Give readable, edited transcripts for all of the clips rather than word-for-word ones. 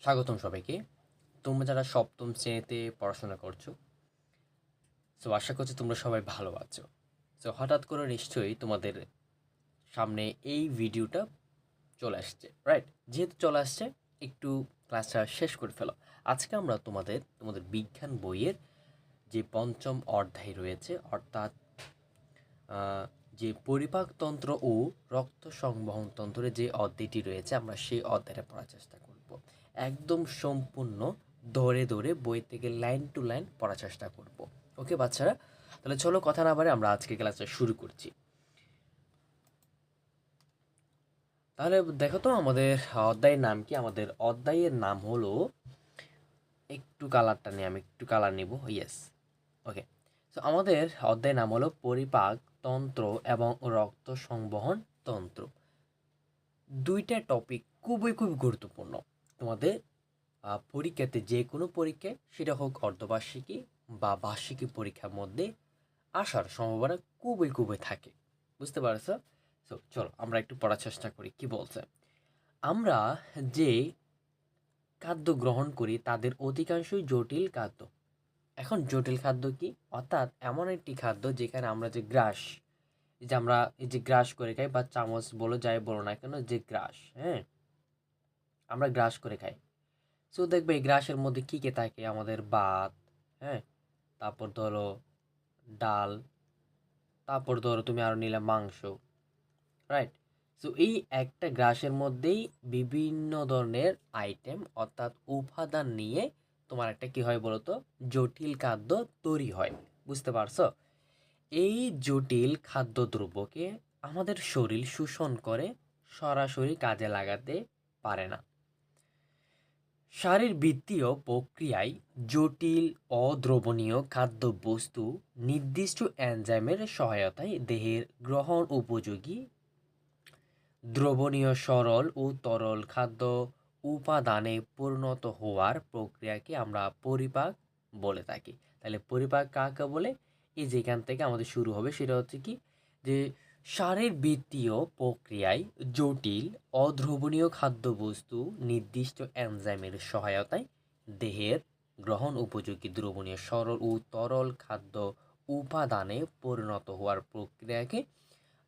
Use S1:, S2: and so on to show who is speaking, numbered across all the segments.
S1: স্বাগতম সবাইকে। তোমরা যারা সপ্তম শ্রেণীতে পড়াশোনা করছো, সো আশা করছি তোমরা সবাই ভালো আছো। সো হঠাৎ করে নিশ্চয়ই তোমাদের সামনে এই ভিডিওটা চলে আসছে, রাইট? যেহেতু চলে আসছে, একটু ক্লাসটা শেষ করে ফেলো। আজকে আমরা তোমাদের বিজ্ঞান বইয়ের যে পঞ্চম অধ্যায় রয়েছে, অর্থাৎ যে পরিপাকতন্ত্র ও রক্ত সংবহন তন্ত্রের যে অধ্যায়টি রয়েছে, আমরা সেই অধ্যায়টা পড়ার চেষ্টা করব। একদম সম্পূর্ণ ধরে ধরে বই থেকে লাইন টু লাইন পড়ার চেষ্টা করব। ওকে বাচ্চারা, তাহলে চলো কথা না বাড়ে আমরা আজকে ক্লাসটা শুরু করছি। তাহলে দেখো তো আমাদের অধ্যায়ের নাম কি? আমাদের অধ্যায়ের নাম হলো, একটু কালারটা নিয়ে আমি একটু কালার নিব, ইয়েস। ওকে, তো আমাদের অধ্যায়ের নাম হলো পরিপাক তন্ত্র এবং রক্ত সংবহন তন্ত্র। দুইটা টপিক খুবই গুরুত্বপূর্ণ তোমাদের পরীক্ষাতে, যে কোনো পরীক্ষায়, সেটা হোক অর্ধবার্ষিকী বা বার্ষিকী পরীক্ষার মধ্যে আসার সম্ভাবনা খুবই থাকে। বুঝতে পারছো? তো চলো আমরা একটু পড়ার চেষ্টা করি কি বলছে। আমরা যে খাদ্য গ্রহণ করি তাদের অধিকাংশই জটিল খাদ্য। এখন জটিল খাদ্য কি? অর্থাৎ এমন একটি খাদ্য যেখানে আমরা যে গ্রাস, এই যে গ্রাস করে খাই, বা চামচ বলো যাই বলো না কেন, যে গ্রাস, হ্যাঁ, আমরা গ্রাস করে খাই। সো দেখবে এই গ্রাসের মধ্যে কী কী থাকে? আমাদের ভাত, হ্যাঁ, তারপর ধরো ডাল, তারপর ধরো তুমি আরও নিলে মাংস, রাইট? সো এই একটা গ্রাসের মধ্যেই বিভিন্ন ধরনের আইটেম অর্থাৎ উপাদান নিয়ে তোমার একটা কি হয় বলো তো, জটিল খাদ্য তৈরি হয়। বুঝতে পারছো? এই জটিল খাদ্যদ্রব্যকে আমাদের শরীর শোষণ করে সরাসরি কাজে লাগাতে পারে না। শারীরবৃত্তীয় প্রক্রিয়ায় জটিল অদ্রবণীয় খাদ্যবস্তু নির্দিষ্ট এনজাইমের সহায়তায় দেহের গ্রহণ উপযোগী দ্রবণীয় সরল ও তরল খাদ্য উপাদানে পরিণত হওয়ার প্রক্রিয়াকে আমরা পরিপাক বলে থাকি। তাহলে পরিপাক কাকে বলে? এই যেখান থেকে আমাদের শুরু হবে সেটা হচ্ছে কি, যে শারীরবৃত্তীয় প্রক্রিয়ায় জটিল অদ্রবণীয় খাদ্যবস্তু নির্দিষ্ট এনজাইমের সহায়তায় দেহের গ্রহণ উপযোগী দ্রবণীয় সরল ও তরল খাদ্য উপাদানে পরিণত হওয়ার প্রক্রিয়াকে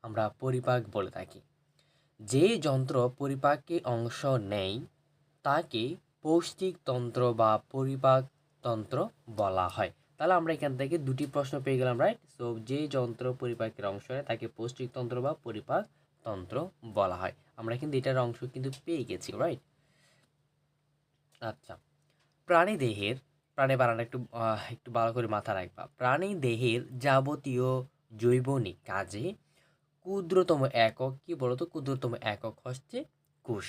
S1: আমরা পরিপাক বলে থাকি। যে যন্ত্র পরিপাকে অংশ নেয় তাকে পৌষ্টিকতন্ত্র বা পরিপাকতন্ত্র বলা হয়। তাহলে আমরা এখান থেকে দুটি প্রশ্ন পেয়ে গেলাম, রাইট? সো যে যন্ত্র পরিপাকের অংশ নেয় তাকে পৌষ্টিকতন্ত্র বা পরিপাকতন্ত্র বলা হয়। আমরা কিন্তু এটার অংশ কিন্তু পেয়ে গেছি, রাইট? আচ্ছা, প্রাণী দেহের, প্রাণী বানানো একটু ভালো করে মাথা রাখবা। প্রাণী দেহের যাবতীয় জৈবনিক কাজে ক্ষুদ্রতম একক কি বলতো? ক্ষুদ্রতম একক হচ্ছে কোষ।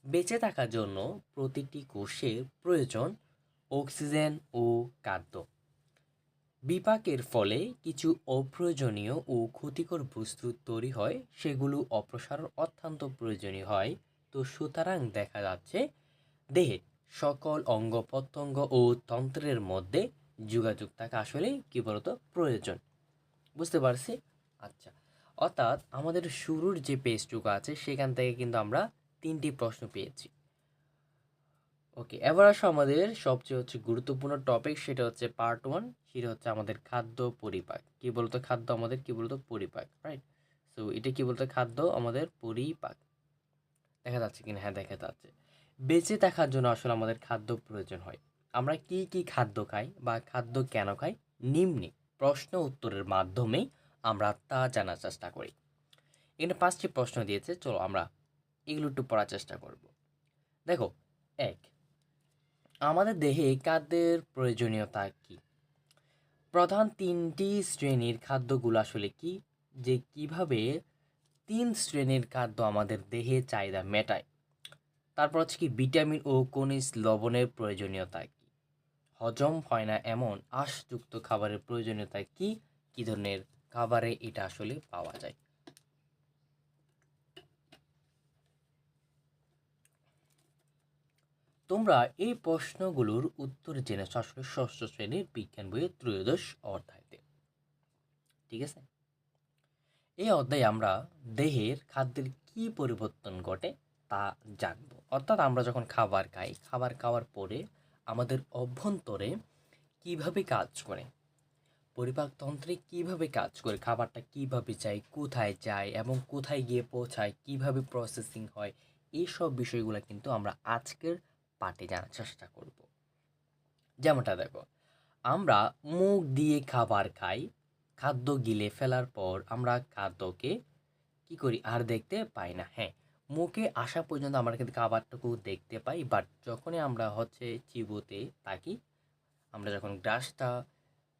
S1: বেঁচে থাকার জন্য প্রতিটি কোষের প্রয়োজন অক্সিজেন ও খাদ্য। বিপাকের ফলে কিছু অপ্রয়োজনীয় ও ক্ষতিকর বস্তু তৈরি হয়, সেগুলো অপসারণ অত্যন্ত প্রয়োজনীয় হয়। তো সুতরাং দেখা যাচ্ছে দেহে সকল অঙ্গ প্রত্যঙ্গ ও তন্ত্রের মধ্যে যোগাযোগ থাকা আসলে কি বলতো প্রয়োজন। বুঝতে পারছি? আচ্ছা, অর্থাৎ আমাদের শুরুর যে পেজটুকু আছে সেখান থেকে কিন্তু আমরা তিনটি প্রশ্ন পেয়েছি। ওকে, এবার আসো আমাদের সবচেয়ে গুরুত্বপূর্ণ টপিক, সেটা হচ্ছে পার্ট 1। সেটা হচ্ছে আমাদের খাদ্য পরিপাক। কি বলতো খাদ্য আমাদের কি বলতো পরিপাক, রাইট? সো এটা কি বলতো খাদ্য আমাদের পরিপাক। দেখা যাচ্ছে কিনা? হ্যাঁ, দেখা যাচ্ছে। বেঁচে থাকার জন্য আসলে আমাদের খাদ্য প্রয়োজন হয়। আমরা কি কি খাদ্য খাই বা খাদ্য কেন খাই, নিম্নে প্রশ্ন উত্তরের মাধ্যমে আমরা তা জানার চেষ্টা করি। এখানে 5টি প্রশ্ন দিয়েছে, চলো আমরা এগুলো একটু পড়ার চেষ্টা করব। দেখো, 1, আমাদের দেহে খাদ্যের প্রয়োজনীয়তা কি? প্রধান 3টি শ্রেণীর খাদ্যগুলো আসলে কি, যে কিভাবে 3 শ্রেণীর খাদ্য আমাদের দেহে চাহিদা মেটায়। তারপর হচ্ছে কি ভিটামিন ও খনিজ লবণের প্রয়োজনীয়তা কি? হজম হয় না এমন আঁশযুক্ত খাবারের প্রয়োজনীয়তা কি? কি ধরনের খাবারে এটা আসলে পাওয়া যায়? তোমরা এই প্রশ্নগুলোর উত্তর জেনেছ আসলে ষষ্ঠ শ্রেণীর বিজ্ঞান বইয়ের ত্রয়োদশ অধ্যায়তে। ঠিক আছে? এই অধ্যায়ে আমরা দেহের খাদ্যের কি পরিবর্তন ঘটে তা জানব। অর্থাৎ আমরা যখন খাবার খাই, খাবার খাওয়ার পরে আমাদের অভ্যন্তরে কিভাবে কাজ করে, পরিপাকতন্ত্রে কিভাবে কাজ করে, খাবারটা কিভাবে যায়, কোথায় যায় এবং কোথায় গিয়ে পৌঁছায়, কিভাবে প্রসেসিং হয়, এইসব বিষয়গুলো কিন্তু আমরা আজকের পাঠে জানার চেষ্টা করব। যেমনটা দেখো, আমরা মুখ দিয়ে খাবার খাই, খাদ্য গিলে ফেলার পর আমরা খাদ্যকে কি করি আর দেখতে পাই না। হ্যাঁ, মুখে আসা পর্যন্ত আমরা কিন্তু খাবারটুকু দেখতে পাই, বাট যখনই আমরা চিবোতে থাকি, আমরা যখন গ্রাসটা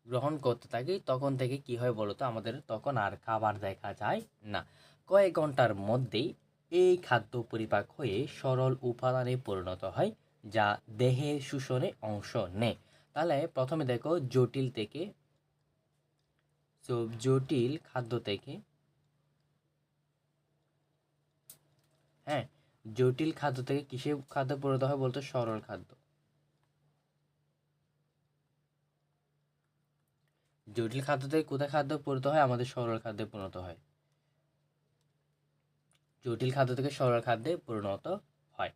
S1: গ্রহণ করতে থাকি তখন থেকে কি হয় বলতো, আমাদের তখন আর খাবার দেখা যায় না। কয়েক ঘন্টার মধ্যেই এই খাদ্য পরিপাক হয়ে সরল উপাদানে পরিণত হয়, যা দেহে শোষণে অংশ নেয়। তাহলে প্রথমে দেখো জটিল থেকে, জটিল খাদ্য থেকে, হ্যাঁ, জটিল খাদ্য থেকে কিসে খাদ্য পরিণত হয় বলতো, সরল খাদ্য। জটিল খাদ্য থেকে কোথায় খাদ্য পরিণত হয়, আমাদের সরল খাদ্যে পরিণত হয়। জটিল খাদ্য থেকে সরল খাদ্যে পরিণত হয়।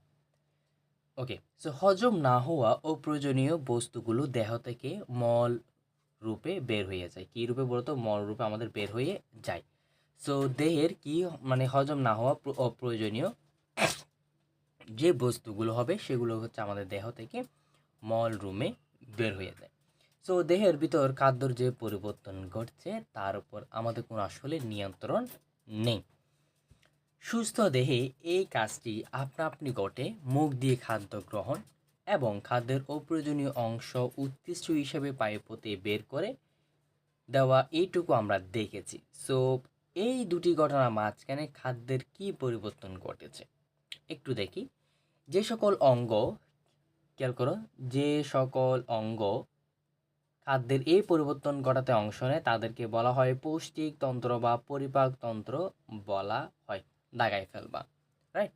S1: ওকে, সো হজম না হওয়া অপ্রয়োজনীয় বস্তুগুলো দেহ থেকে মল রূপে বের হয়ে যায়। কী রূপে বলতো, মল রূপে আমাদের বের হয়ে যায়। সো দেহের কি মানে হজম না হওয়া অপ্রয়োজনীয় যে বস্তুগুলো হবে সেগুলো হচ্ছে আমাদের দেহ থেকে মল রুমে বের হয়ে যায়। সো দেহের ভিতর খাদ্যর যে পরিবর্তন ঘটছে তার উপর আমাদের কোনো আসলে নিয়ন্ত্রণ নেই। সুস্থ দেহে এই কাজটি আপনা আপনি ঘটে, মুখ দিয়ে খাদ্য গ্রহণ এবং খাদ্যের অপ্রয়োজনীয় অংশ উৎকৃষ্ট হিসেবে পায়ুপথে বের করে দেওয়া, এইটুকু আমরা দেখেছি। সো এই দুটি ঘটনার মাঝখানে খাদ্যের কি পরিবর্তন ঘটেছে একটু দেখি। যে সকল অঙ্গ, খেয়াল করো, যে সকল অঙ্গ খাদ্যের এই পরিবর্তন ঘটাতে অংশ নেয় তাদেরকে বলা হয় পৌষ্টিক তন্ত্র বা পরিপাক তন্ত্র বলা হয়। দাগায় ফেলবা, রাইট?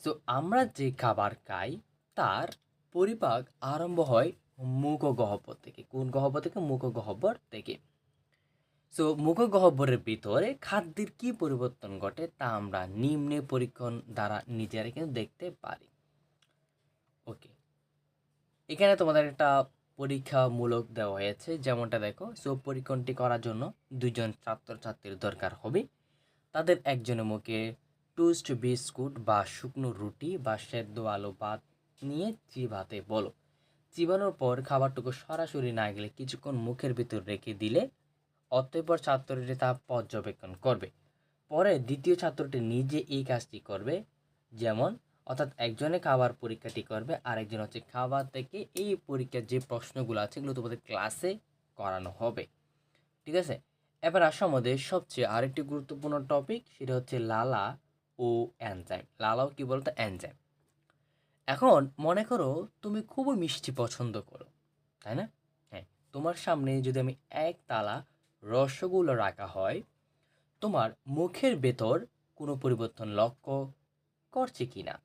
S1: সো আমরা যে খাবার খাই তার পরিপাক আরম্ভ হয় মুখগহ্বর থেকে। কোন গহ্বর থেকে? মুখগহ্বর থেকে। সো মুখগহ্বরের ভিতরে খাদ্যের কি পরিবর্তন ঘটে তা আমরা নিম্নে পরীক্ষণ দ্বারা নিজেরা কিন্তু দেখতে পারি। ওকে, এখানে তোমাদের একটা পরীক্ষামূলক দেওয়া হয়েছে, যেমনটা দেখো। সো পরীক্ষণটি করার জন্য দুইজন ছাত্রছাত্রীর দরকার হবে। তাদের একজনের মুখে টোস্ট বিস্কুট বা শুকনো রুটি বা সেদ্ধ আলু ভাত নিয়ে চিবাতে বলো। চিবানোর পর খাবারটুকু সরাসরি না গেলে কিছুক্ষণ মুখের ভিতর রেখে দিলে অতঃপর ছাত্রটি তা পর্যবেক্ষণ করবে। পরে দ্বিতীয় ছাত্রটি নিজে এই কাজটি করবে, যেমন অর্থাৎ একজনে খাবার পরীক্ষাটি করবে, আরেকজন হচ্ছে খাবার থেকে এই পরীক্ষার যে প্রশ্নগুলো আছে এগুলো তোমাদের ক্লাসে করানো হবে। ঠিক আছে, এবার আসো আমাদের সবচেয়ে আরেকটি গুরুত্বপূর্ণ টপিক, সেটা হচ্ছে লালা ও এনজাইম। লালাও কি বলতো, এনজাইম। এখন মনে করো তুমি খুবই মিষ্টি পছন্দ করো, তাই না? হ্যাঁ, তোমার সামনে যদি আমি এক তালা রসগোল্লা রাখা হয়, তোমার মুখের ভেতর কোনো পরিবর্তন লক্ষ্য করছে কিনা?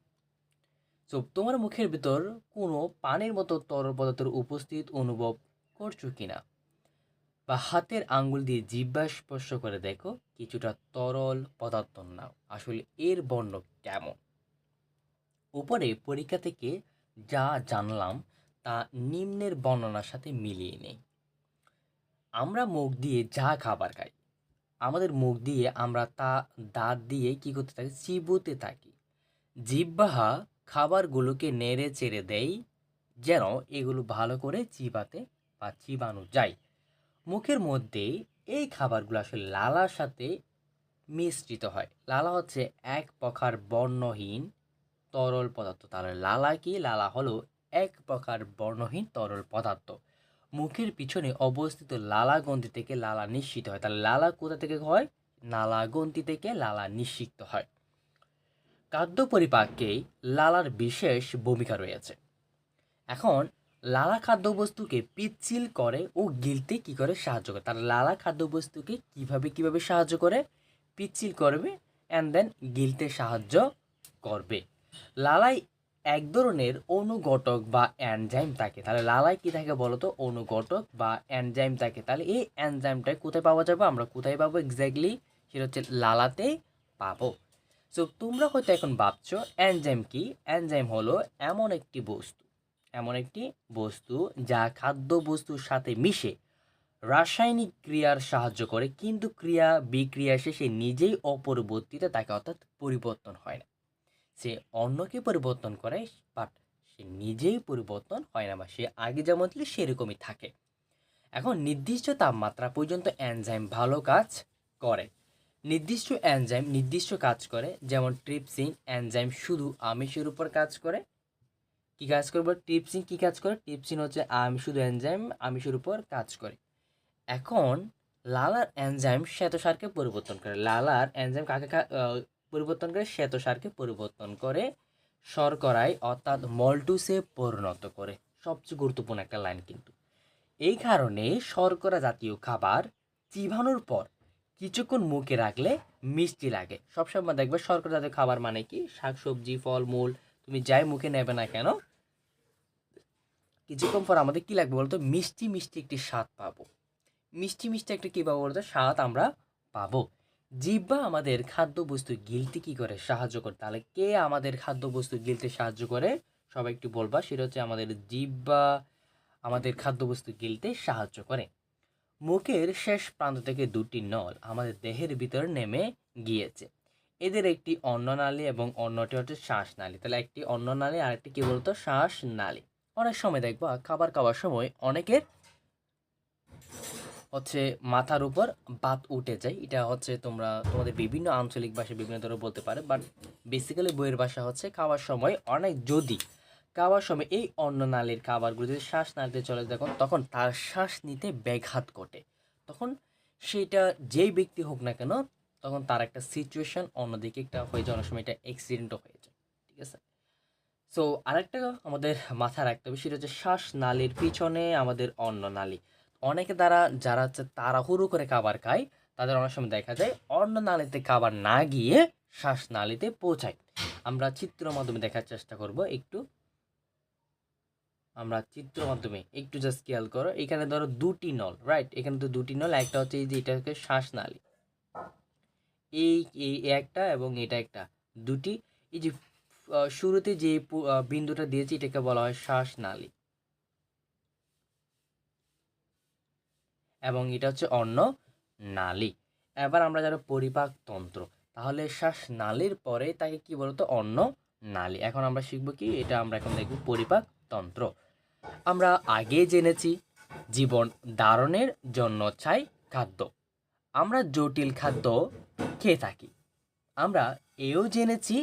S1: সো তোমার মুখের ভেতর কোনো পানির মতো তরল পদার্থের উপস্থিত অনুভব করছো কিনা? বা হাতের আঙ্গুল দিয়ে জিহ্বা স্পর্শ করে দেখো কিছুটা তরল পদার্থ নাও, আসলে এর বর্ণ কেমন। উপরে পরীক্ষা থেকে যা জানলাম তা নিম্নের বর্ণনার সাথে মিলিয়ে নেই। আমরা মুখ দিয়ে যা খাবার খাই, আমাদের মুখ দিয়ে আমরা তা দাঁত দিয়ে কি করতে থাকি, চিবোতে থাকি। জিহ্বা খাবারগুলোকে নেড়ে চেড়ে দেয় যেন এগুলো ভালো করে চিবাতে বা চিবানো যায়। মুখের মধ্যে এই খাবারগুলো আসলে লালার সাথে মিশ্রিত হয়। লালা হচ্ছে এক প্রকার বর্ণহীন তরল পদার্থ। তাহলে লালা কি? লালা হলো এক প্রকার বর্ণহীন তরল পদার্থ। মুখের পিছনে অবস্থিত লালা গ্রন্থি থেকে লালা নিঃসৃত হয়। তাহলে লালা কোথা থেকে হয়? লালা গ্রন্থি থেকে লালা নিঃসৃত হয়। খাদ্য পরিপাকে লালার বিশেষ ভূমিকা রয়েছে। এখন লালা খাদ্যবস্তুকে পিচ্ছিল করে ও গিলতে কি করে সাহায্য করে। তার লালা খাদ্যবস্তুকে কিভাবে সাহায্য করে? পিচ্ছিল করবে অ্যান্ড দেন গিলতে সাহায্য করবে। লালায় এক ধরনের অনুঘটক বা এনজাইম থাকে। তাহলে লালায় কি থাকে বলতো? অনুঘটক বা এনজাইম থাকে। তাহলে এই এনজাইমটা কোথায় পাওয়া যাবে? আমরা কোথায় পাবো এক্স্যাক্টলি? সেটা হচ্ছে লালাতে পাবো। সো তোমরা হয়তো এখন ভাবছো এনজাইম কি? এনজাইম হলো এমন একটি বস্তু যা খাদ্য বস্তুর সাথে মিশে রাসায়নিক ক্রিয়ার সাহায্য করে, কিন্তু ক্রিয়া বিক্রিয়া শেষে নিজেই অপরিবর্তিত থাকে, অর্থাৎ পরিবর্তন হয় না। সে অন্যকে পরিবর্তন করে, বাট সে নিজেই পরিবর্তন হয় না, বা সে আগে যেমন ছিল সেরকমই থাকে। এখন নির্দিষ্ট তাপমাত্রা পর্যন্ত এনজাইম ভালো কাজ করে। নির্দিষ্ট এনজাইম নির্দিষ্ট কাজ করে, যেমন ট্রিপসিন এনজাইম শুধু আমিষের উপর কাজ করে। কি কাজ করবে? ট্রিপসিন কি কাজ করে? ট্রিপসিন হচ্ছে শুধু এনজাইম আমিষের উপর কাজ করে। এখন লালার এনজাইম শ্বেতসারকে পরিবর্তন করে। লালার এনজাইম কাকে পরিবর্তন করে? শ্বেতসারকে পরিবর্তন করে শর্করায়, অর্থাৎ মল্টুসে পরিণত করে। সবচেয়ে গুরুত্বপূর্ণ একটা লাইন কিন্তু। এই কারণে শর্করা জাতীয় খাবার চিবানোর পর কিছুক্ষণ মুখে রাখলে মিষ্টি লাগে। সবসময় দেখবে শর্করা জাতীয় খাবার মানে কি? শাকসবজি, ফলমূল, তুমি যাই মুখে নেবে না কেন, কিছুক্ষণ পর আমাদের কি লাগবে বলতো? মিষ্টি মিষ্টি একটি স্বাদ পাবো। মিষ্টি মিষ্টি একটা কী পাবো বলতো? স্বাদ আমরা পাবো। জিহ্বা আমাদের খাদ্যবস্তু গিলতে কি করে? সাহায্য করে। তাহলে কে আমাদের খাদ্যবস্তু গিলতে সাহায্য করে? সবাই একটু বলবা। সেটা হচ্ছে আমাদের জিহ্বা আমাদের খাদ্যবস্তু গিলতে সাহায্য করে। মুখের শেষ প্রান্ত থেকে দুটি নল আমাদের দেহের ভিতরে নেমে গিয়েছে। এদের একটি অন্ননালী এবং অন্যটি হচ্ছে শ্বাসনালী। তাহলে একটি অন্ননালী আর একটি কি বলতো? শ্বাসনালী। অনেক সময় দেখবা খাবার খাওয়ার সময় অনেকের হচ্ছে মাথার উপর বাত উঠে যায়। এটা হচ্ছে তোমাদের বিভিন্ন আঞ্চলিক ভাষায় বিভিন্ন ধরনের বলতে পারে, বাট বেসিক্যালি বইয়ের ভাষা হচ্ছে খাওয়ার সময় যদি খাওয়ার সময় এই অন্ননালীর খাবারগুলো যদি শ্বাসনালীতে চলে যায়, তখন তার শ্বাস নিতে ব্যাঘাত ঘটে। তখন সেটা যেই ব্যক্তি হোক না কেন, তখন তার একটা সিচুয়েশন অন্যদিকে একটা হয়ে যায়, অনেক সময় এটা অ্যাক্সিডেন্টও হয়ে যায়। ঠিক আছে? সো আরেকটা আমাদের মাথায় রাখতে হবে, সেটা হচ্ছে শ্বাসনালীর পিছনে আমাদের অন্ননালী। অনেকে যারা হচ্ছে তাড়াহুড়ো করে খাবার খায়, তাদের অনেক সময় দেখা যায় অন্ননালীতে খাবার না গিয়ে শ্বাসনালীতে পৌঁছায়। আমরা চিত্র মাধ্যমে দেখার চেষ্টা করব একটু। আমরা চিত্র মাধ্যমে একটু জাস্ট খেয়াল করো। এখানে ধরো দুটি নল, রাইট? এখানে তো দুটি নল, একটা হচ্ছে এই যে এটা হচ্ছে শ্বাসনালী, এই এই একটা এবং এটা একটা, দুটি। এই যে শুরুতে যে বিন্দুটা দিয়েছি এটাকে বলা হয় শ্বাসনালী, এবং এটা হচ্ছে অন্য নালী। এবার আমরা যারা পরিপাক তন্ত্র, তাহলে শ্বাসনালীর পরে তাকে কি বলতো? অন্য নালী। এখন আমরা শিখবো কি? এটা আমরা এখন দেখব পরিপাক তন্ত্র। আমরা আগে জেনেছি জীবন ধারণের জন্য চাই খাদ্য। আমরা জটিল খাদ্য খেয়ে থাকি। আমরা এও জেনেছি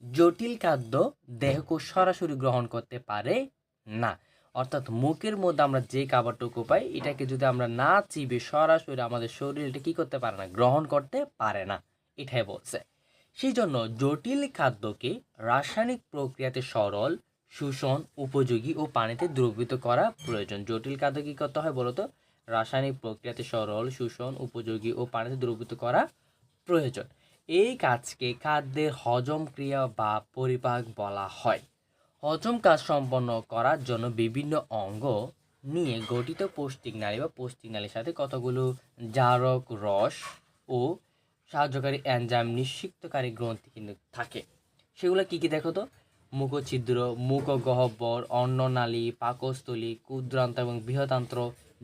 S1: জটিল খাদ্য দেহকোষ সরাসরি গ্রহণ করতে পারে না। অর্থাৎ মুখের মধ্যে আমরা যে খাবারটুকু পাই, এটাকে যদি আমরা না চিবে সরাসরি আমাদের শরীর এটা কী করতে পারে না? গ্রহণ করতে পারে না। এটাই বলছে। সেই জন্য জটিল খাদ্যকে রাসায়নিক প্রক্রিয়াতে সরল, শোষণ উপযোগী ও পানিতে দ্রবীভূত করা প্রয়োজন। জটিল খাদ্য কী করতে হয় বলতো? রাসায়নিক প্রক্রিয়াতে সরল, শোষণ উপযোগী ও পানিতে দ্রবীভূত করা প্রয়োজন। এই কাজকে খাদ্যের হজম ক্রিয়া বা পরিপাক বলা হয়। হজম কাজ সম্পন্ন করার জন্য বিভিন্ন অঙ্গ নিয়ে গঠিত পৌষ্টিক নালী বা পৌষ্টিক নালীর সাথে কতগুলো জারক রস ও সাহায্যকারী এনজাইম নিষিক্তকারী গ্রন্থি কিন্তু থাকে। সেগুলো কি কি দেখো তো? মুখছিদ্র, মুখগহ্বর, অন্ননালী, পাকস্থলী, ক্ষুদ্রান্ত এবং বৃহদান্ত্র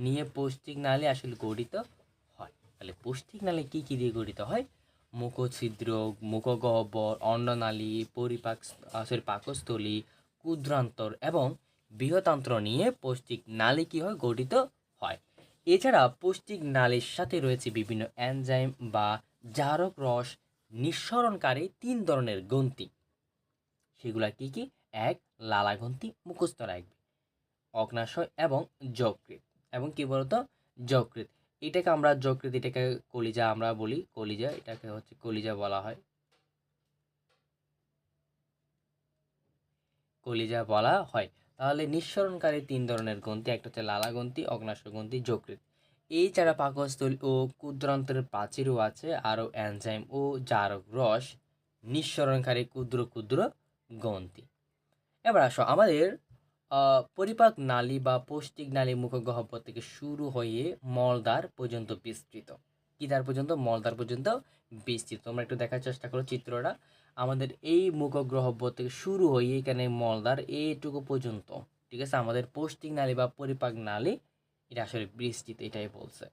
S1: নিয়ে পৌষ্টিক নালী আসলে গঠিত হয়। তাহলে পৌষ্টিক নালী কি কি দিয়ে গঠিত হয়? মুখছিদ্র, মুখগহ্বর, অন্ননালী, পাকস্থলী, ক্ষুদ্রান্তর এবং বৃহদান্ত্র নিয়ে পৌষ্টিক নালী কি হয়? গঠিত হয়। এছাড়া পৌষ্টিক নালীর সাথে রয়েছে বিভিন্ন এনজাইম বা জারক রস নিঃসরণকারী 3 ধরনের গ্রন্থি। সেগুলা কি কি? এক, লালা গ্রন্থি মুখস্থ রাখবে, অগ্নাশয় এবং যকৃৎ। এবং কি বলতো? যকৃৎ। এটাকে আমরা যকৃৎ, এটাকে কলিজা আমরা বলি, কলিজা, এটাকে হচ্ছে কলিজা বলা হয়, কলিজা বলা হয়। তাহলে নিঃসরণকারী 3 ধরনের গ্রন্থি, একটা হচ্ছে লালা গ্রন্থি, অগ্নাশয় গ্রন্থি, যকৃৎ। এই ছাড়া পাকস্থলী ও ক্ষুদ্রান্তের প্রাচীরও আছে, আরও এনজাইম ও জারক রস নিঃসরণকারী ক্ষুদ্র ক্ষুদ্র গ্রন্থি। এবার আসো আমাদের পরিপাক নালী বা পৌষ্টিক নালী মুখগহ্বর থেকে শুরু হয়ে মলদ্বার পর্যন্ত বিস্তৃত। কি দ্বার পর্যন্ত? মলদ্বার পর্যন্ত বিস্তৃত। তোমরা একটু দেখার চেষ্টা করো চিত্রটা। আমাদের এই মুখগহ্বর থেকে শুরু হয়ে এখানে মলদ্বার এইটুকু পর্যন্ত, ঠিক আছে, আমাদের পৌষ্টিক নালী বা পরিপাক নালী এটা আসলে বিস্তৃত, এটাই বলছে।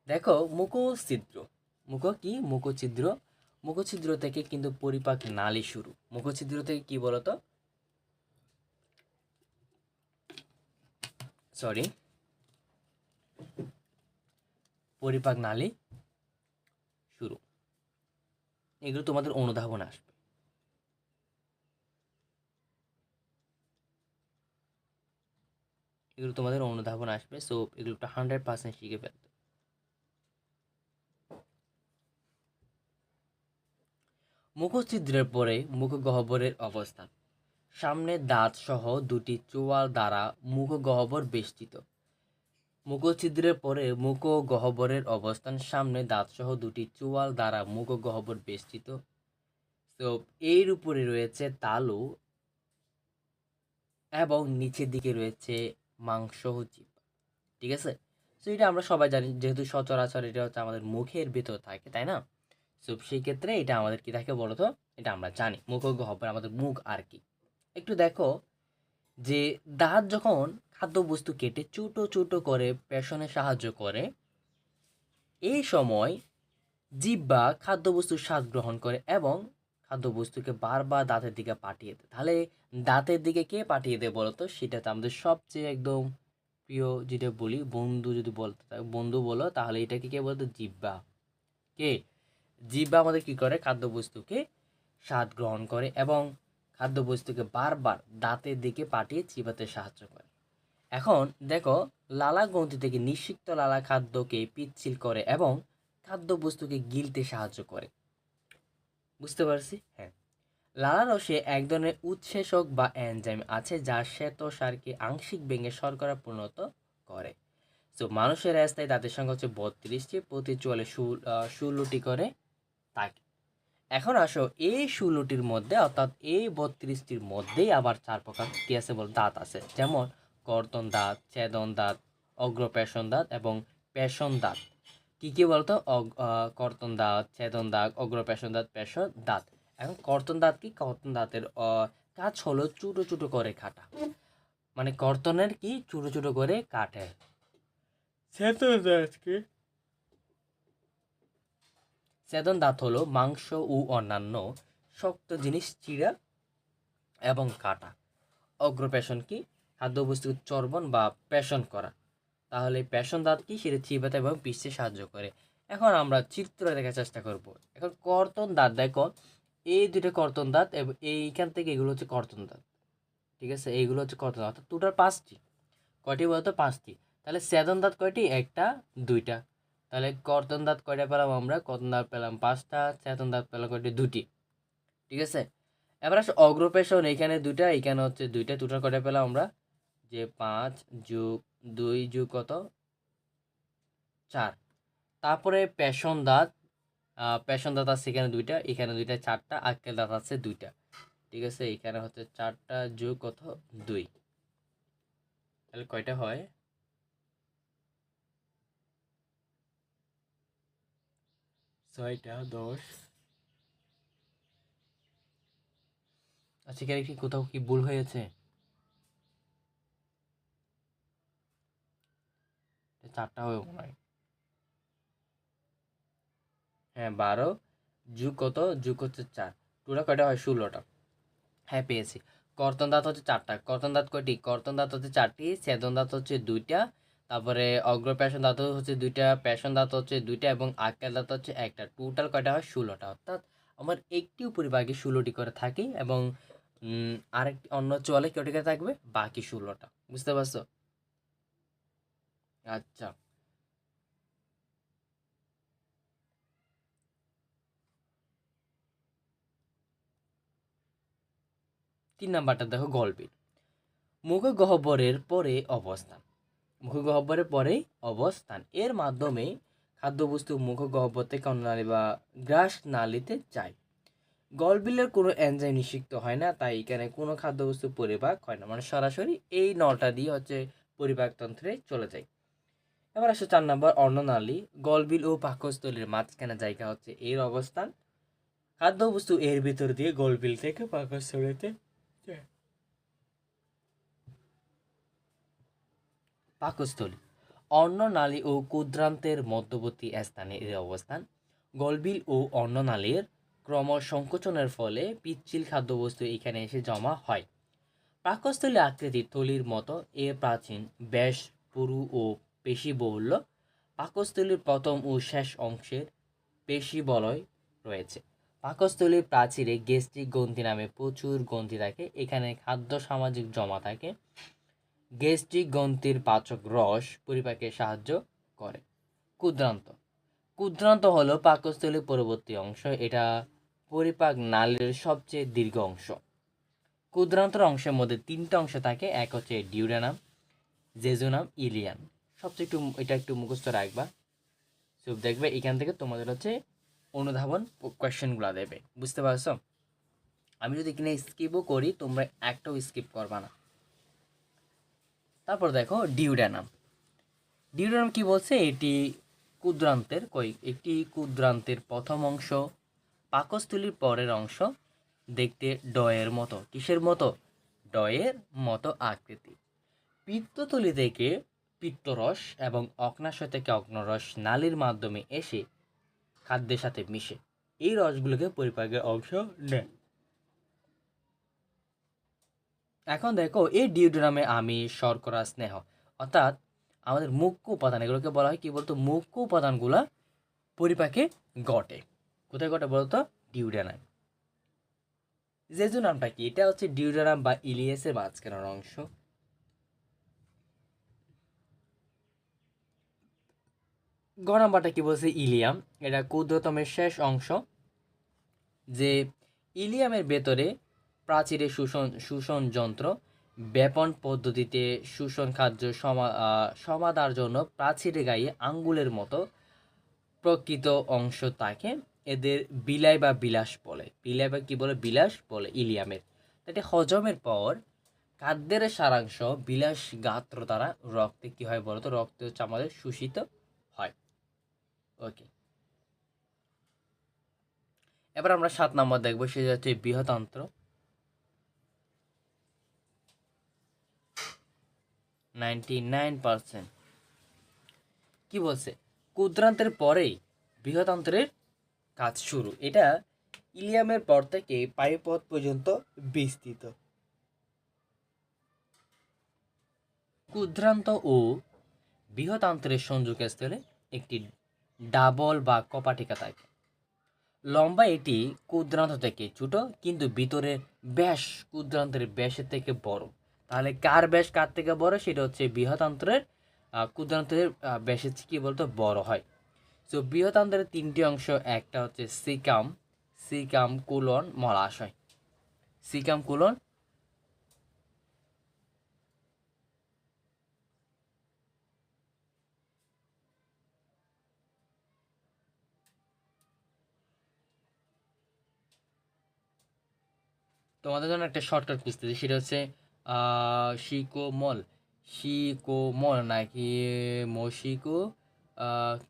S1: দেখো মুখছিদ্র, মুখছিদ্র, মুখছিদ্র থেকে কিন্তু পরিপাক নালী শুরু। মুখছিদ্র থেকে কি বলতো, সরি, পরিপাক নালী শুরু। এগুলো তোমাদের অনুধাবন আসবে। এগুলো তোমাদের অনুধাবন আসবে, সো এগুলো 100% শিখে ফেলতে। মুখছিদ্রের পরে মুখগহ্বরের অবস্থান। সামনে দাঁত সহ দুটি চোয়াল দ্বারা মুখগহ্বর বেষ্টিত। মুখছিদ্রের পরে মুখগহ্বরের অবস্থান। সামনে দাঁত সহ দুটি চোয়াল দ্বারা মুখগহ্বর বেষ্টিত। তো এর উপরে রয়েছে তালু এবং নিচের দিকে রয়েছে মাংস জিহ্বা, ঠিক আছে। তো এটা আমরা সবাই জানি, যেহেতু সচরাচর এটা হচ্ছে আমাদের মুখের ভিতর থাকে, তাই না? তো সেই ক্ষেত্রে এটা আমাদের কি থাকে বলতো, এটা আমরা জানি মুখগহ্বর আমাদের মুখ আর কি। একটু দেখো যে দাঁত যখন খাদ্যবস্তু কেটে ছোট ছোট করে পেষণে সাহায্য করে, এই সময় জিহ্বা খাদ্যবস্তুর স্বাদ গ্রহণ করে এবং খাদ্যবস্তুকে বারবার দাঁতের দিকে পাঠিয়ে দেয়। তাহলে দাঁতের দিকে কে পাঠিয়ে দেয় বলতো? সেটা তো আমাদের সবচেয়ে একদম প্রিয়, যেটা বলি বন্ধু, যদি বলতে বন্ধু বলো তাহলে এটাকে কে বলতো? জিহ্বা। কে? জিহ্বা আমাদের কি করে? খাদ্যবস্তুকে স্বাদ গ্রহণ করে এবং খাদ্যবস্তুকে বারবার দাঁতের দিকে পাঠিয়ে চিবাতে সাহায্য করে। এখন দেখো, লালা গ্রন্থি থেকে নিঃসিক্ত লালা খাদ্যকে পিচ্ছিল করে এবং খাদ্যবস্তুকে গিলতে সাহায্য করে। বুঝতে পারছি? হ্যাঁ। লালা রসে এক ধরনের উৎসেচক বা এনজাইম আছে যা শ্বেতসারকে আংশিক ভেঙে শর্করা পরিণত করে। তো মানুষের রাস্তায় দাঁতের সংখ্যা হচ্ছে 32টি, প্রতি চুয়ালে 16টি করে থাকে। এখন আসো, এই 16টির মধ্যে অর্থাৎ এই 32টির মধ্যেই আবার 4 প্রকার কি আছে বল? দাঁত আছে। যেমন কর্তন দাঁত, ছেদন দাঁত, অগ্রপেষণ দাঁত এবং পেষণ দাঁত। কি কি বলতো? কর্তন দাঁত, ছেদন দাঁত, অগ্রপেষণ দাঁত, পেষণ দাঁত। এখন কর্তন দাঁত কি? কর্তন দাঁতের কাজ হলো ছোট ছোট করে কাটা, মানে কর্তনের কি? ছোট ছোট করে কাটে। ছেদন দাঁত কি? ছেদন দাঁত হলো মাংস ও অন্যান্য শক্ত জিনিস চিরা এবং কাটা। অগ্রপেষণ কি? খাদ্যবস্তু চর্বণ বা পেষণ করা। তাহলে পেষণ দাঁত কি? সেটা চিবাতে এবং পিষতে সাহায্য করে। এখন আমরা চিত্র দেখার চেষ্টা করব। এখন কর্তন দাঁত দেখো, এই দুটো কর্তন দাঁত এবং এইখান থেকে এগুলো হচ্ছে কর্তন দাঁত, ঠিক আছে। এইগুলো হচ্ছে কর্তন দাঁত, অর্থাৎ টোটাল 5টি। কয়টি বলতো? 5টি। তাহলে ছেদন দাঁত কয়টি? একটা, দুইটা। তাহলে কর্তন দাঁত কয়টা পেলাম আমরা? কর্তন দাঁত পেলাম 5টা, ছেদন দাঁত পেলাম কয়টি? 2টি, ঠিক আছে। এবার আসো অগ্রপেষণ, এইখানে 2টা, এইখানে হচ্ছে 2টা, টোটাল কয়টা পেলাম আমরা? যে 5 যোগ 2 যোগ কত? 4। তারপরে পেষণ দাঁত, পেষণ দাঁত আছে এখানে 2টা, এখানে 2টা, 4টা। আক্কেল দাঁত আছে 2টা, ঠিক আছে। এখানে হচ্ছে 4টা যোগ কত? 2। তাহলে কয়টা হয়? 6টা, 10। আচ্ছা, এখানে কি কোথাও কি ভুল হয়েছে? 4টা হবে মনে হয়। হ্যাঁ, 12 যোগ কত? যোগ হচ্ছে 4, টোটাল কয়টা হয়? 16টা। হ্যাঁ, পেয়েছি। কর্তন দাঁত হচ্ছে 4টা। কর্তন দাঁত কয়টি? কর্তন দাঁত হচ্ছে 4টি, ছেদন দাঁত হচ্ছে 2টা, তারপরে অগ্রপেষণ দাঁত হচ্ছে 2টা, পেষণ দাঁত হচ্ছে 2টা এবং আক্কেল দাঁত হচ্ছে একটা। টোটাল কয়টা হয়? 16টা। অর্থাৎ আমার একটি উপরিভাগে 16টি করে থাকে এবং আরেকটি অন্য চলে কয়টি করে থাকবে? বাকি 16টা। বুঝতে পারছো? আচ্ছা, 3 নাম্বারটা দেখো, গল্পে মুখগহ্বরের পরে অবস্থান। মুখগহ্বরের পরেই অবস্থান, এর মাধ্যমে খাদ্যবস্তু মুখগহ্বর থেকে অন্য নালী বা গ্রাস নালীতে যায়। গলবিলের কোনো এনজাইম নিষিক্ত হয় না, তাই এখানে কোনো খাদ্যবস্তু পরিপাক হয় না, মানে সরাসরি এই নলটা দিয়ে হচ্ছে পরিপাকতন্ত্রে চলে যায়। এবার আসে 4 নম্বর অন্ননালী। গলবিল ও পাকস্থলীর মাঝখানে জায়গা হচ্ছে এর অবস্থান। খাদ্যবস্তু এর ভিতর দিয়ে গলবিল থেকে পাকস্থলীতে যায়। পাকস্থলী অন্ননালী ও ক্ষুদ্রান্তের মধ্যবর্তী স্থানে এর অবস্থান। গলবিল ও অন্ননালীর ক্রমসংকোচনের ফলে পিচ্ছিল খাদ্যবস্তু এখানে এসে জমা হয়। পাকস্থলী আকৃতির থলির মতো এর প্রাচীন ব্যাস, পুরু ও পেশীবহুল্য। পাকস্থলীর প্রথম ও শেষ অংশের পেশীবলয় রয়েছে। পাকস্থলীর প্রাচীরে গ্যাস্ট্রিক গ্রন্থি নামে প্রচুর গ্রন্থি থাকে। এখানে খাদ্য সামাজিক জমা থাকে। গ্যাস্ট্রিক গ্রন্থির পাচক রস পরিপাকে সাহায্য করে। ক্ষুদ্রান্ত ক্ষুদ্রান্ত হলো পাকস্থলীর পরবর্তী অংশ। এটা পরিপাক নালীর সবচেয়ে দীর্ঘ অংশ। ক্ষুদ্রান্তর অংশের মধ্যে 3টা অংশ থাকে। এক হচ্ছে ডিউডেনাম, জেজুনাম, ইলিয়াম। সবচেয়ে এটা একটু মুখস্থ রাখবা। সব দেখবে এখান থেকে তোমাদের হচ্ছে অনুধাবন কোয়েশ্চেনগুলো দেবে। বুঝতে পারছো? আমি যদি এখানে স্কিপও করি তোমরা একটাও স্কিপ করবা না। তারপর দেখো ডিউডেনাম। ডিউডেনাম কি বলছে? এটি ক্ষুদ্রান্তের প্রথম অংশ। পাকস্থলীর পরের অংশ দেখতে ডয়ের মতো। কিসের মতো? ডয়ের মতো আকৃতি। পিত্তথলি থেকে পিত্তরস এবং অগ্নাশয় থেকে অগ্নরস নালীর মাধ্যমে এসে খাদ্যের সাথে মিশে এই রসগুলোকে পরিপাকের অংশ নেয়। এখন দেখো এই ডিওড্রামে আমিষ, শর্করা, স্নেহ অর্থাৎ আমাদের মুখ্য উপাদান, এগুলোকে বলা হয় কি বলতো? মুখ্য উপাদানগুলা পরিপাকে ঘটে। কোথায় ঘটে বলতো? ডিওড্রামে। জেজুনামটা কি? এটা হচ্ছে ডিওড্রাম বা ইলিয়াসের মাঝখানের অংশ। গ নাম্বারটা কি বলছে? ইলিয়াম। এটা ক্ষুদ্রতমের শেষ অংশ। যে ইলিয়ামের ভেতরে প্রাচীরে শোষণ যন্ত্র, ব্যাপন পদ্ধতিতে শোষণ খাদ্য সমাদার জন্য প্রাচীরের গায়ে আঙ্গুলের মতো প্রকৃত অংশ থাকে। এদের বিলাই বা বিলাস বলে। বিলাই বা কি বলে? বিলাস বলে ইলিয়ামের। এটি হজমের পর খাদ্যের সারাংশ বিলাস গাত্র দ্বারা রক্তে কি হয় বলতো? রক্ত হচ্ছে আমাদের শোষিত হয়। ওকে, এবার আমরা 7 নম্বর দেখবো, সেটা হচ্ছে বৃহদান্ত্র। 99% কি বলছে? ক্ষুদ্রান্তের পরেই বৃহদান্ত্রের কাজ শুরু। এটা ইলিয়ামের পর থেকে পায়ুপথ পর্যন্ত বিস্তৃত। ক্ষুদ্রান্ত ও বৃহদান্ত্রের সংযোগস্থলে একটি ডাবল বা কপাটিকা থাকে। লম্বা এটি ক্ষুদ্রান্ত থেকে ছোট, কিন্তু ভিতরে ব্যাস ক্ষুদ্রান্তের ব্যাসের থেকে বড়। তাহলে কার ব্যাস কার থেকে বড়? সেটা হচ্ছে বৃহদান্ত্রের। ক্ষুদ্রান্তের ব্যাসের চেয়ে কি বলতো? বড় হয়। সো বৃহদান্ত্রের 3টি অংশ। একটা হচ্ছে সিকাম, সিকাম কোলন, মলাশয়। সিকাম কোলন তোমাদের জন্য একটা শর্টকাট খুঁজতেছি, সেটা হচ্ছে শিকোমল, শিকোমল নাকি মশিকো,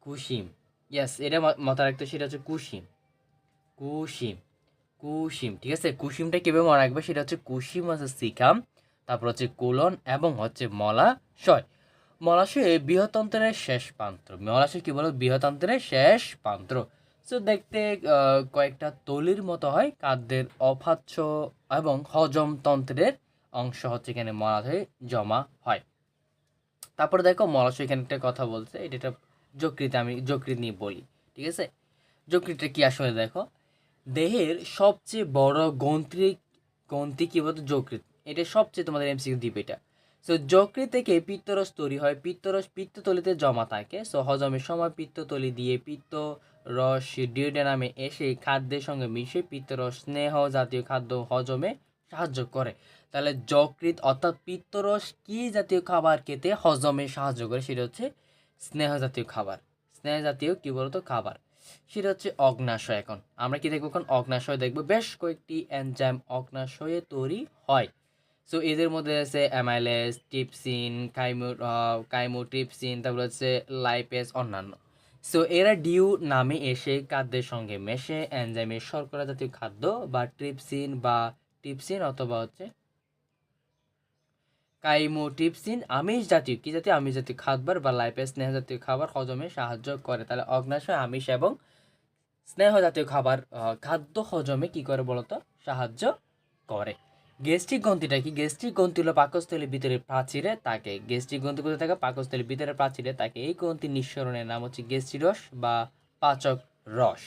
S1: কুসিম। ইয়াস, এটা মাথায় রাখতে, সেটা হচ্ছে কুসিম, কুসিম, কুসিম। ঠিক আছে, কুসিমটা কীভাবে মনে রাখবে? সেটা হচ্ছে কুসিম হচ্ছে সিকাম, তারপর হচ্ছে কোলন এবং হচ্ছে মলাশয়। মলাশয় বৃহতন্ত্রের শেষ প্রান্ত। মলাশয় কি বলো? বৃহতন্ত্রের শেষ প্রান্ত। সো দেখতে কয়েকটা তলির মতো হয়। খাদ্যের অপাচ্য এবং হজমতন্ত্রের অংশ হচ্ছে এখানে মলাশয়ে জমা হয়। তারপরে দেখো মলাশয় এখানে একটা কথা বলছে, এটা একটা যকৃৎ। আমি যকৃৎ নিয়ে বলি, ঠিক আছে? যকৃৎটা কি আসলে দেখো, দেহের সবচেয়ে বড় গ্রন্থি কি বলতো? যকৃৎ। এটা সবচেয়ে তোমাদের এমসিকিউ দিবে এটা। সো যকৃৎ থেকে পিত্তরস তৈরি হয়। পিত্তরস পিত্তথলিতে জমা থাকে। সো হজমের সময় পিত্তথলি দিয়ে পিত্তরস ডিওডেনামে এসে খাদ্যের সঙ্গে মিশে পিত্তরস স্নেহ জাতীয় খাদ্য হজমে সাহায্য করে। তাহলে যকৃৎ অর্থাৎ পিত্তরস কি জাতীয় খাবার খেতে হজমে সাহায্য করে? সেটা হচ্ছে স্নেহ জাতীয় খাবার। স্নেহ জাতীয় কি বলতো? খাবার। সেটা হচ্ছে অগ্নাশয়। এখন আমরা কি দেখবো? এখন অগ্নাশয় দেখবো। বেশ কয়েকটি এনজাইম অগ্নাশয়ে তৈরি হয়। সো এদের মধ্যে আছে অ্যামাইলেজ, ট্রিপসিন, কাইমোট্রিপসিন, তারপর হচ্ছে লাইপেজ, অন্যান্য। সো এরা ডিউ নামে এসে খাদ্যের সঙ্গে মেশে এনজাইমের শর্করা জাতীয় খাদ্য বা ট্রিপসিন অথবা হচ্ছে কাইমোট্রিপসিন আমিষ জাতীয় কি জাতীয় আমিষ জাতীয় খাবার বা লাইপেজ স্নেহ জাতীয় খাবার হজমে সাহায্য করে। তাহলে অগ্নাশয় আমিষ এবং স্নেহ জাতীয় খাবার খাদ্য হজমে কি করে বলতো সাহায্য করে। গ্যাস্ট্রিক গ্রন্থিটা কি? গ্যাস্ট্রিক গ্রন্থি হলো পাকস্থলীর ভিতরে প্রাচীরে থাকে। গ্যাস্ট্রিক গ্রন্থি কোথায় থাকে? পাকস্থলীর ভিতরে প্রাচীরে থাকে। এই গ্রন্থি নিঃসরণের নাম হচ্ছে গ্যাস্ট্রিক রস বা পাচক রস।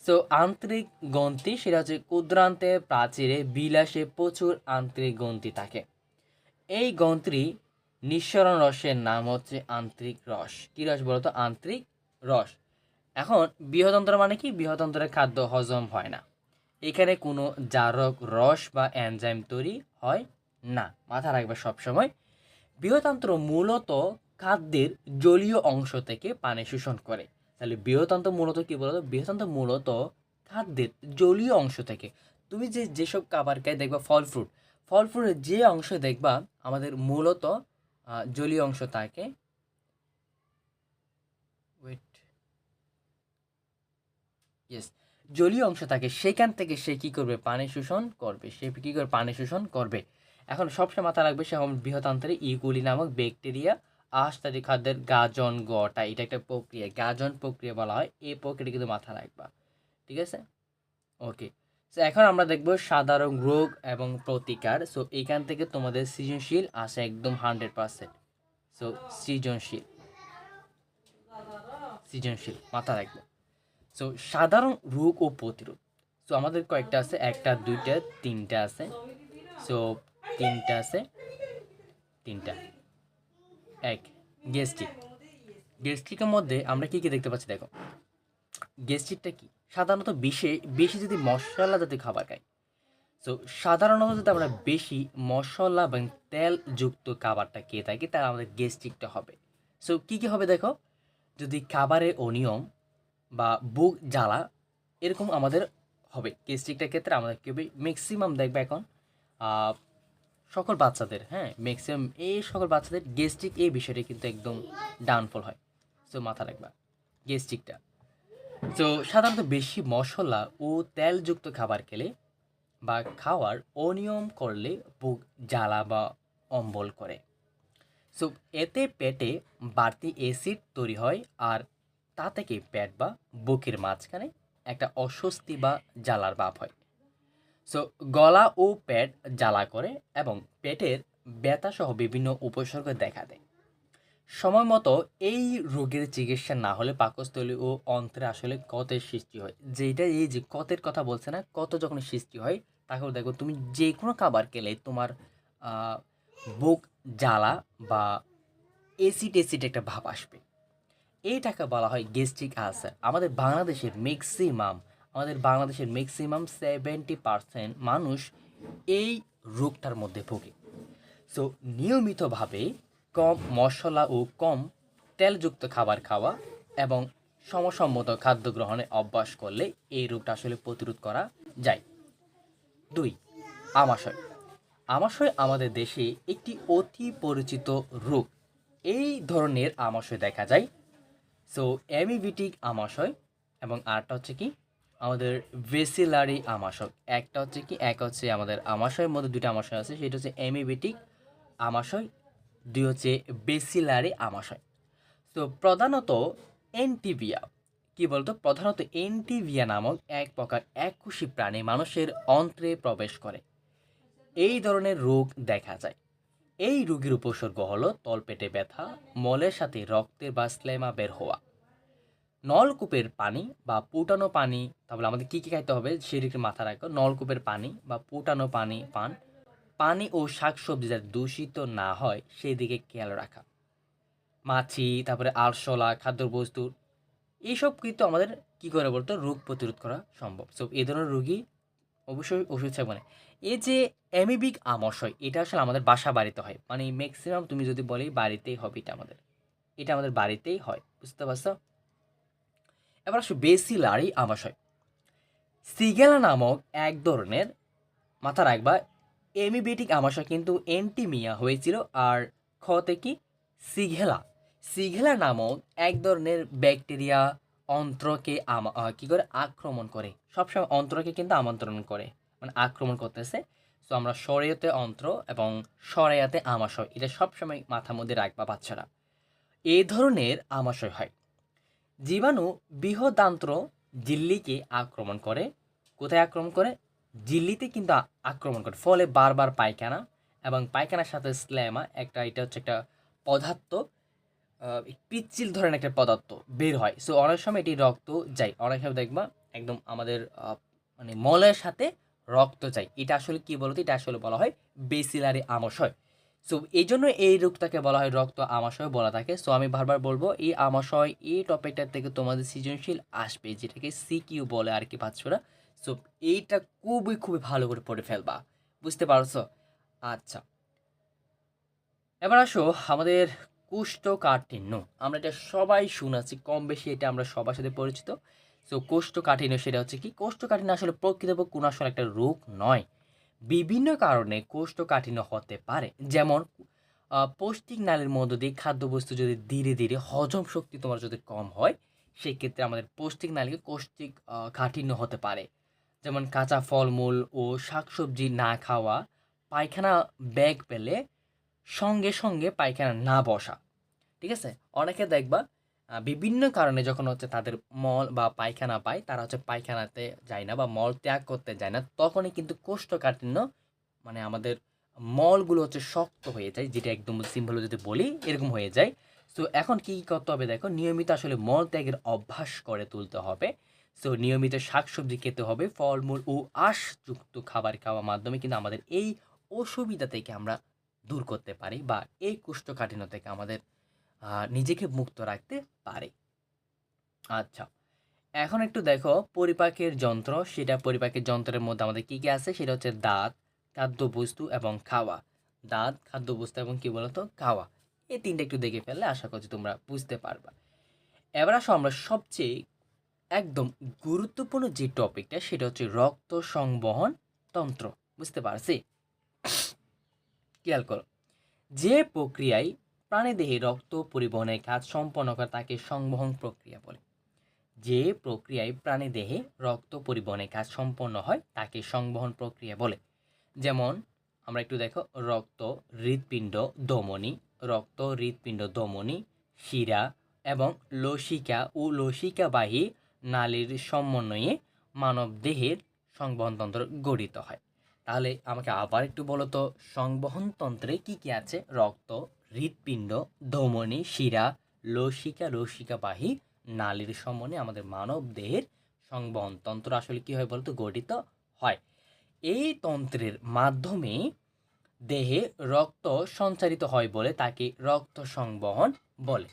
S1: সো আন্তরিক গ্রন্থি সেটা হচ্ছে ক্ষুদ্রান্তে প্রাচীরে বিলাসে প্রচুর আন্তরিক গ্রন্থি থাকে। এই গ্রন্থি নিঃসরণ রসের নাম হচ্ছে আন্তরিক রস। কি রস বলতো? আন্তরিক রস। এখন বৃহদন্ত্র মানে কি? বৃহদন্ত্রের খাদ্য হজম হয় না, এখানে কোনো জারক রস বা এনজাইম তৈরি হয় না। মাথা রাখবে সবসময়। বৃহতন্ত্র মূলত খাদ্যের জলীয় অংশ থেকে পানি শোষণ করে। তাহলে বৃহতন্ত্র মূলত কি বলতো? বৃহতন্ত্র মূলত খাদ্যের জলীয় অংশ থেকে, তুমি যেসব খাবার খাই দেখবা ফল ফ্রুটের যে অংশ দেখবা আমাদের মূলত জলীয় অংশ থাকে। ওয়েট, ইয়েস, জলীয় অংশ থাকে, সেখান থেকে সে কি করবে? পানি শোষণ করবে। সে কি করবে? পানি শোষণ করবে। এখন সবসময় মাথা রাখবে সে বৃহতান্ত্রে ইকুলি নামক ব্যাকটেরিয়া আঁশতাদি খাদ্যের গাজন ঘটায়। এটা একটা প্রক্রিয়া, গাজন প্রক্রিয়া বলা হয়। এই প্রক্রিয়া কিন্তু মাথা রাখবা, ঠিক আছে? ওকে। সো এখন আমরা দেখব সাধারণ রোগ এবং প্রতিকার। সো এইখান থেকে তোমাদের সৃজনশীল আসে একদম 100%। সো সৃজনশীল সৃজনশীল মাথা রাখবো। সো সাধারণ রোগ ও প্রতিরোধ। সো আমাদের কয়েকটা আছে, একটা দুইটা তিনটা আছে। সো তিনটা আছে, তিনটা। এক, গ্যাস্ট্রিক। গ্যাস্ট্রিকের মধ্যে আমরা কি কি দেখতে পাচ্ছি দেখো। গ্যাস্ট্রিকটা কি? সাধারণত বেশি বেশি যদি মশলা জাতীয় খাবার খাই। সো সাধারণত যদি আমরা বেশি মশলা এবং তেলযুক্ত খাবারটা খেয়ে থাকি তাহলে আমাদের গ্যাস্ট্রিকটা হবে। সো কি কি হবে দেখো, যদি খাবারে অনিয়ম বা বুক জ্বালা এরকম আমাদের হবে। গ্যাস্ট্রিকটার ক্ষেত্রে আমাদের কি হবে? ম্যাক্সিমাম দেখবে এখন সকল বাচ্চাদের, হ্যাঁ ম্যাক্সিমাম এই সকল বাচ্চাদের গ্যাস্ট্রিক এই বিষয়টা কিন্তু একদম ডাউনফল হয়। সো মাথা রাখবা গ্যাস্ট্রিকটা। তো সাধারণত বেশি মশলা ও তেলযুক্ত খাবার খেলে বা খাওয়ার অনিয়ম করলে বুক জ্বালা বা অম্বল করে। সো এতে পেটে বাড়তি অ্যাসিড তৈরি হয় আর তা থেকে পেট বা বুকের মাঝখানে একটা অস্বস্তি বা জ্বালার ভাব হয়। সো গলা ও পেট জ্বালা করে এবং পেটের ব্যথা সহ বিভিন্ন উপসর্গ দেখা দেয়। সময় মতো এই রোগের চিকিৎসা না হলে পাকস্থলী ও অন্ত্রে আসলে ক্ষতের সৃষ্টি হয়। যেটা এই যে ক্ষতের কথা বলছে না, ক্ষত যখন সৃষ্টি হয় তাহলে দেখো তুমি যে কোনো খাবার খেলে তোমার আহ, বুক জ্বালা বা এসিড এসিড একটা ভাব আসবে। এইটাকে বলা হয় গ্যাস্ট্রিক আলসার। আমাদের বাংলাদেশের ম্যাক্সিমাম 70% মানুষ এই রোগটার মধ্যে ভোগে। সো নিয়মিতভাবে কম মশলা ও কম তেলযুক্ত খাবার খাওয়া এবং সমসম্মত খাদ্য গ্রহণে অভ্যাস করলে এই রোগটা আসলে প্রতিরোধ করা যায়। 2, আমাশয়। আমাশয় আমাদের দেশে একটি অতি পরিচিত রোগ। এই ধরনের আমাশয় দেখা যায়। সো অ্যামিবিটিক আমাশয় এবং আরেকটা হচ্ছে কি আমাদের ভেসিলারি আমাশয়। একটা হচ্ছে কি, এক হচ্ছে আমাদের আমাশয়ের মধ্যে দুটো আমাশয় আছে, সেটা হচ্ছে অ্যামিবিটিক আমাশয়, দুই হচ্ছে বেসিলারি আমাশয়। তো প্রধানত এন্টিভিয়া, কি বলতো, প্রধানত এন্টিভিয়া নামক এক প্রকার এককোষী প্রাণী মানুষের অন্ত্রে প্রবেশ করে। এই ধরনের রোগ দেখা যায়। এই রোগের উপসর্গ হলো তলপেটে ব্যথা, মলের সাথে রক্তের বা স্লেমা বের হওয়া, নলকূপের পানি বা ফুটানো পানি। তাহলে আমাদের কী কী খাইতে হবে সেদিকে মাথা রাখো। নলকূপের পানি বা ফুটানো পানি পান, পানি ও শাকসবজি যাতে দূষিত না হয় সেই দিকে খেয়াল রাখা, মাছি, তারপরে আরশোলা, খাদ্যবস্তু, এইসব কিন্তু আমাদের কি করে বলতো রোগ প্রতিরোধ করা সম্ভব। সো এই ধরনের রোগী অবশ্যই ওষুধ সেবনে। এই যে অ্যামিবিক আমাশয় এটা আসলে আমাদের বাসা বাড়িতে হয়, মানে ম্যাক্সিমাম তুমি যদি বলি বাড়িতেই হবে, এটা আমাদের বাড়িতেই হয়, বুঝতে পারছো? এবার আসো বেসিলারি আমাশয়। সিগেলা নামক এক ধরনের, মাথা রাখবা, এমিবেটিক আমাশয় কিন্তু এন্টিমিয়া হয়েছিল। আর খতে কি সিঘেলা সিঘেলা নামক এক ধরনের ব্যাকটেরিয়া অন্ত্রকে কি করে আক্রমণ করে, সবসময় অন্ত্রকে কিন্তু আমন্ত্রণ করে, মানে আক্রমণ করতেছে। সো আমরা সরেয়াতে অন্ত্র এবং সরেয়াতে আমাশয়, এটা সবসময় মাথার মধ্যে রাখবা বাচ্চারা। এই ধরনের আমাশয় হয়। জীবাণু বৃহদান্ত্র ঝিল্লিকে আক্রমণ করে। কোথায় আক্রমণ করে? ঝিল্লিতে কিন্তু আক্রমণ করে, ফলে বারবার পায়খানা এবং পায়খানার সাথে স্ল্যামা একটা, এটা হচ্ছে একটা পদার্থ, পিচ্ছিল ধরনের একটা পদার্থ বের হয়। সো অনেক সময় এটি রক্ত যায়, অনেক সময় দেখবা একদম আমাদের মানে মলের সাথে রক্ত যায়। এটা আসলে কি বলতো, এটা আসলে বলা হয় বেসিলারি আমাশয়। সো এই জন্য এই রোগটাকে বলা হয় রক্ত আমাশয় বলা থাকে। সো আমি বারবার বলবো এই আমাশয় এই টপিকটার থেকে তোমাদের সৃজনশীল আসবে, যেটাকে সিকিউ বলে আর কি বাচ্চারা। সো এইটা খুবই খুবই ভালো করে পড়ে ফেলবা, বুঝতে পারছো? আচ্ছা, এবার আসো আমাদের কোষ্ঠকাঠিন্য। আমরা এটা সবাই শুনেছি কম বেশি, এটা আমরা সবার সাথে পরিচিত। সো কোষ্ঠকাঠিন্য সেটা হচ্ছে কি? কোষ্ঠকাঠিন্য আসলে প্রকৃতপক্ষে কোনো আসলে একটা রোগ নয়। বিভিন্ন কারণে কোষ্ঠকাঠিন্য হতে পারে, যেমন পৌষ্টিক নালীর মধ্য দিয়ে খাদ্যবস্তু যদি ধীরে ধীরে হজম শক্তি তোমার যদি কম হয়, সেক্ষেত্রে আমাদের পৌষ্টিক নালীকে কোষ্ঠিক কাঠিন্য হতে পারে। যেমন কাঁচা ফলমূল ও শাকসবজি না খাওয়া, পায়খানা ব্যাগ পেলে সঙ্গে সঙ্গে পায়খানা না বসা, ঠিক আছে? অনেকে দেখবা বিভিন্ন কারণে যখন হচ্ছে তাদের মল বা পায়খানা পায়, তারা হচ্ছে পায়খানাতে যায় না বা মল ত্যাগ করতে যায় না, তখনই কিন্তু কোষ্ঠকাঠিন্য, মানে আমাদের মলগুলো হচ্ছে শক্ত হয়ে যায়, যেটা একদম সিম্পল যদি বলি এরকম হয়ে যায়। সো এখন কি করতে হবে দেখো, নিয়মিত আসলে মল ত্যাগের অভ্যাস করে তুলতে হবে। সো নিয়মিত শাকসবজি খেতে হবে, ফলমূল ও আঁশযুক্ত খাবার খাওয়ার মাধ্যমে কিন্তু আমাদের এই অসুবিধা থেকে আমরা দূর করতে পারি, বা এই কোষ্ঠকাঠিন্য থেকে আমাদের নিজেকে মুক্ত রাখতে পারে। আচ্ছা, এখন একটু দেখো পরিপাকের যন্ত্র, সেটা পরিপাকের যন্ত্রের মধ্যে আমাদের কি কি আছে, সেটা হচ্ছে দাঁত, খাদ্যবস্তু এবং খাওয়া। দাঁত, খাদ্যবস্তু এবং কি বলতো খাওয়া, এই তিনটা একটু দেখে ফেললে আশা করছি তোমরা বুঝতে পারবা। এবার আসো আমরা সবচেয়ে একদম গুরুত্বপূর্ণ যে টপিকটা, সেটা হচ্ছে রক্ত সংবহন তন্ত্র। বুঝতে পারছি? খেয়াল করো, যে প্রক্রিয়ায় প্রাণীদেহে রক্ত পরিবহনের কাজ সম্পন্ন করে তাকে সংবহন প্রক্রিয়া বলে। যে প্রক্রিয়ায় প্রাণীদেহে রক্ত পরিবহনের কাজ সম্পন্ন হয় তাকে সংবহন প্রক্রিয়া বলে। যেমন আমরা একটু দেখো, রক্ত হৃৎপিণ্ড ধমনী, রক্ত হৃৎপিণ্ড ধমনী, শিরা এবং লসিকা ও লসিকাবাহী নালীর সমন্বয়ে মানব দেহের সংবহনতন্ত্র গঠিত হয়। তাহলে আমাকে আবার একটু বলো তো, সংবহনতন্ত্রে কি কি আছে? রক্ত, হৃৎপিণ্ড, ধমনী, শিরা, লসিকাবাহী নালীর সমন্বয়ে আমাদের মানব দেহের সংবহনতন্ত্র আসলে কি হয় বলতো গঠিত হয়। এই তন্ত্রের মাধ্যমে দেহে রক্ত সঞ্চারিত হয় বলে তাকে রক্ত সংবহন বলে।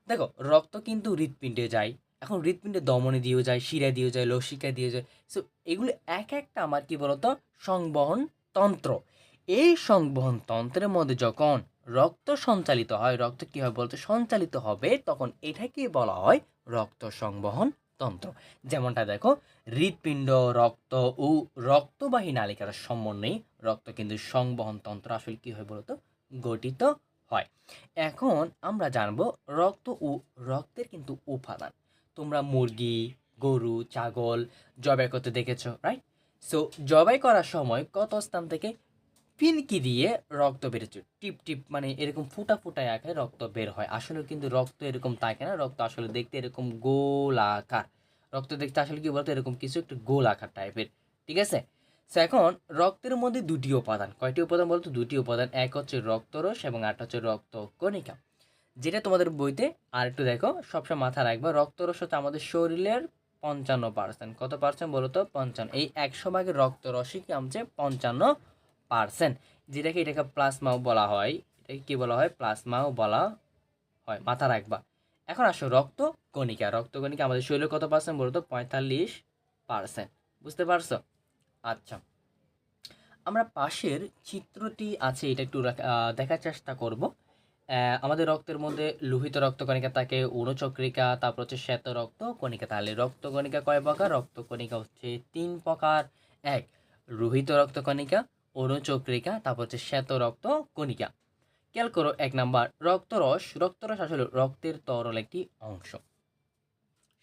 S1: দেখো, রক্ত কিন্তু হৃৎপিণ্ডে যায়, এখন হৃৎপিণ্ডে ধমনী দিয়েও যায়, শিরা দিয়েও যায়, লসিকা দিয়ে যায়। সো এগুলো এক একটা আমার কি বলতো সংবহন তন্ত্র। এই সংবহন তন্ত্রের মধ্যে যখন রক্ত সঞ্চালিত হয়, রক্ত কি হয় বলতো সঞ্চালিত হবে, তখন এটাকে বলা হয় রক্ত সংবহন তন্ত্র। যেমনটা দেখো, হৃৎপিণ্ড, রক্ত ও রক্তবাহী নালিকার সমন্বয়ে রক্ত কিন্তু সংবহন তন্ত্র আসলে কি হয় বলতো গঠিত হয়। এখন আমরা জানবো রক্ত ও রক্তের কিন্তু উপাদান। তোমরা মুরগি, গরু, ছাগল জবাই করতে দেখেছো, রাইট? সো জবাই করার সময় কত স্থান থেকে ফিনকি দিয়ে রক্ত বেরোচ্ছে, টিপ টিপ, মানে এরকম ফুটা ফুটায় আকারে রক্ত বের হয়। আসলে কিন্তু রক্ত এরকম থাকে না, রক্ত আসলে দেখতে এরকম গোল আকার। রক্ত দেখতে আসলে কি বলতো এরকম কিছু একটু গোল আকার টাইপের, ঠিক আছে? সো এখন রক্তের মধ্যে দুটি উপাদান, কয়টি উপাদান বলতো? দুটি উপাদান, এক হচ্ছে রক্তরস এবং আরেকটা হচ্ছে রক্ত কণিকা, যেটা তোমাদের বইতে। আর একটু দেখো, সবসময় মাথায় রাখবা রক্তরস হচ্ছে আমাদের শরীরের 55%। কত পার্সেন্ট বলো তো? 55। এই 100 ভাগের রক্তরসই কি আমছে 55%, এটাকে প্লাজমাও বলা হয়। এটাকে কি বলা হয়? প্লাজমাও বলা হয়, মাথা রাখবা। এখন আসো রক্ত কণিকা। রক্ত কণিকা আমাদের শরীরে কত পার্সেন্ট বলো তো? 45%। বুঝতে পারছো? আচ্ছা, আমরা পাশের চিত্রটি আছে, এটা একটু দেখার চেষ্টা করব। আমাদের রক্তের মধ্যে লোহিত রক্তকণিকা থাকে, অণুচক্রিকা, তারপর হচ্ছে শ্বেত রক্তকণিকা। তাহলে রক্তকণিকা কয় প্রকার? রক্তকণিকা হচ্ছে 3 প্রকার। এক, লোহিত রক্তকণিকা, অনুচক্রিকা, তারপর হচ্ছে শ্বেত রক্ত কণিকা। খেয়াল করো 1 নাম্বার রক্তরস। রক্তরস আসলে রক্তের তরল একটি অংশ।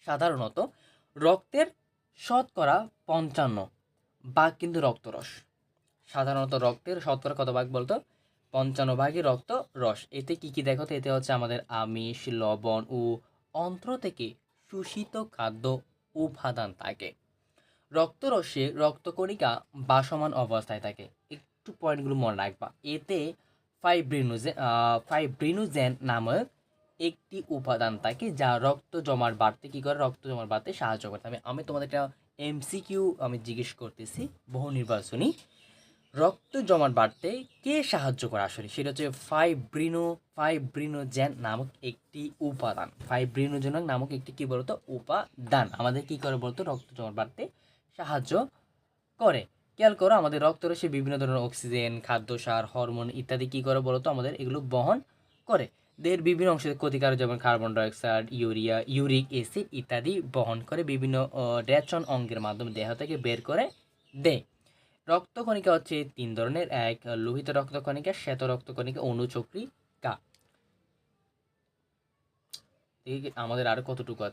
S1: সাধারণত রক্তের শতকরা 55 ভাগ কিন্তু রক্তরস। সাধারণত রক্তের শতকরা কত ভাগ বলতো? 55 ভাগই রক্ত রস। এতে কি কি দেখো তো? এতে হচ্ছে আমাদের আমিষ, লবণ ও অন্ত্র থেকে শোষিত খাদ্য উপাদান থাকে। রক্তরসে রক্তকণিকা ভাসমান অবস্থায় থাকে। একটু পয়েন্টগুলো মনে রাখবা। এতে ফাইব্রিনোজেন নামক একটি উপাদান থাকে যা রক্ত জমাট বাড়তে কি করে? রক্ত জমাট বাড়তে সাহায্য করে। আমি তোমাদের একটা এমসিকিউ আমি জিজ্ঞেস করতেছি, বহু নির্বাচনী। রক্ত জমাট বাড়তে কে সাহায্য করে আসলে? সেটা হচ্ছে ফাইব্রিনোজেন নামক একটি উপাদান। ফাইব্রিনোজেন নামক একটি কি বলতো? উপাদান আমাদের কি করে বলতো? রক্ত জমাট বাড়তে সাহায্য করে। খেয়াল করো, আমাদের রক্তরসে বিভিন্ন ধরনের অক্সিজেন, খাদ্য, সার, হরমোন ইত্যাদি কি করে বলতো? আমাদের এগুলো বহন করে। দেহের বিভিন্ন অংশে ক্ষতিকারক যেমন carbon dioxide, urea, uric acid ইত্যাদি বহন করে বিভিন্ন রেচন অঙ্গের মাধ্যমে দেহ থেকে বের করে দেয়। রক্তকণিকা হচ্ছে 3 ধরনের। এক, লোহিত রক্তকণিকা, শ্বেত রক্তকণিকা, অনুচক্রিকা। আমাদের আরো কতটুকু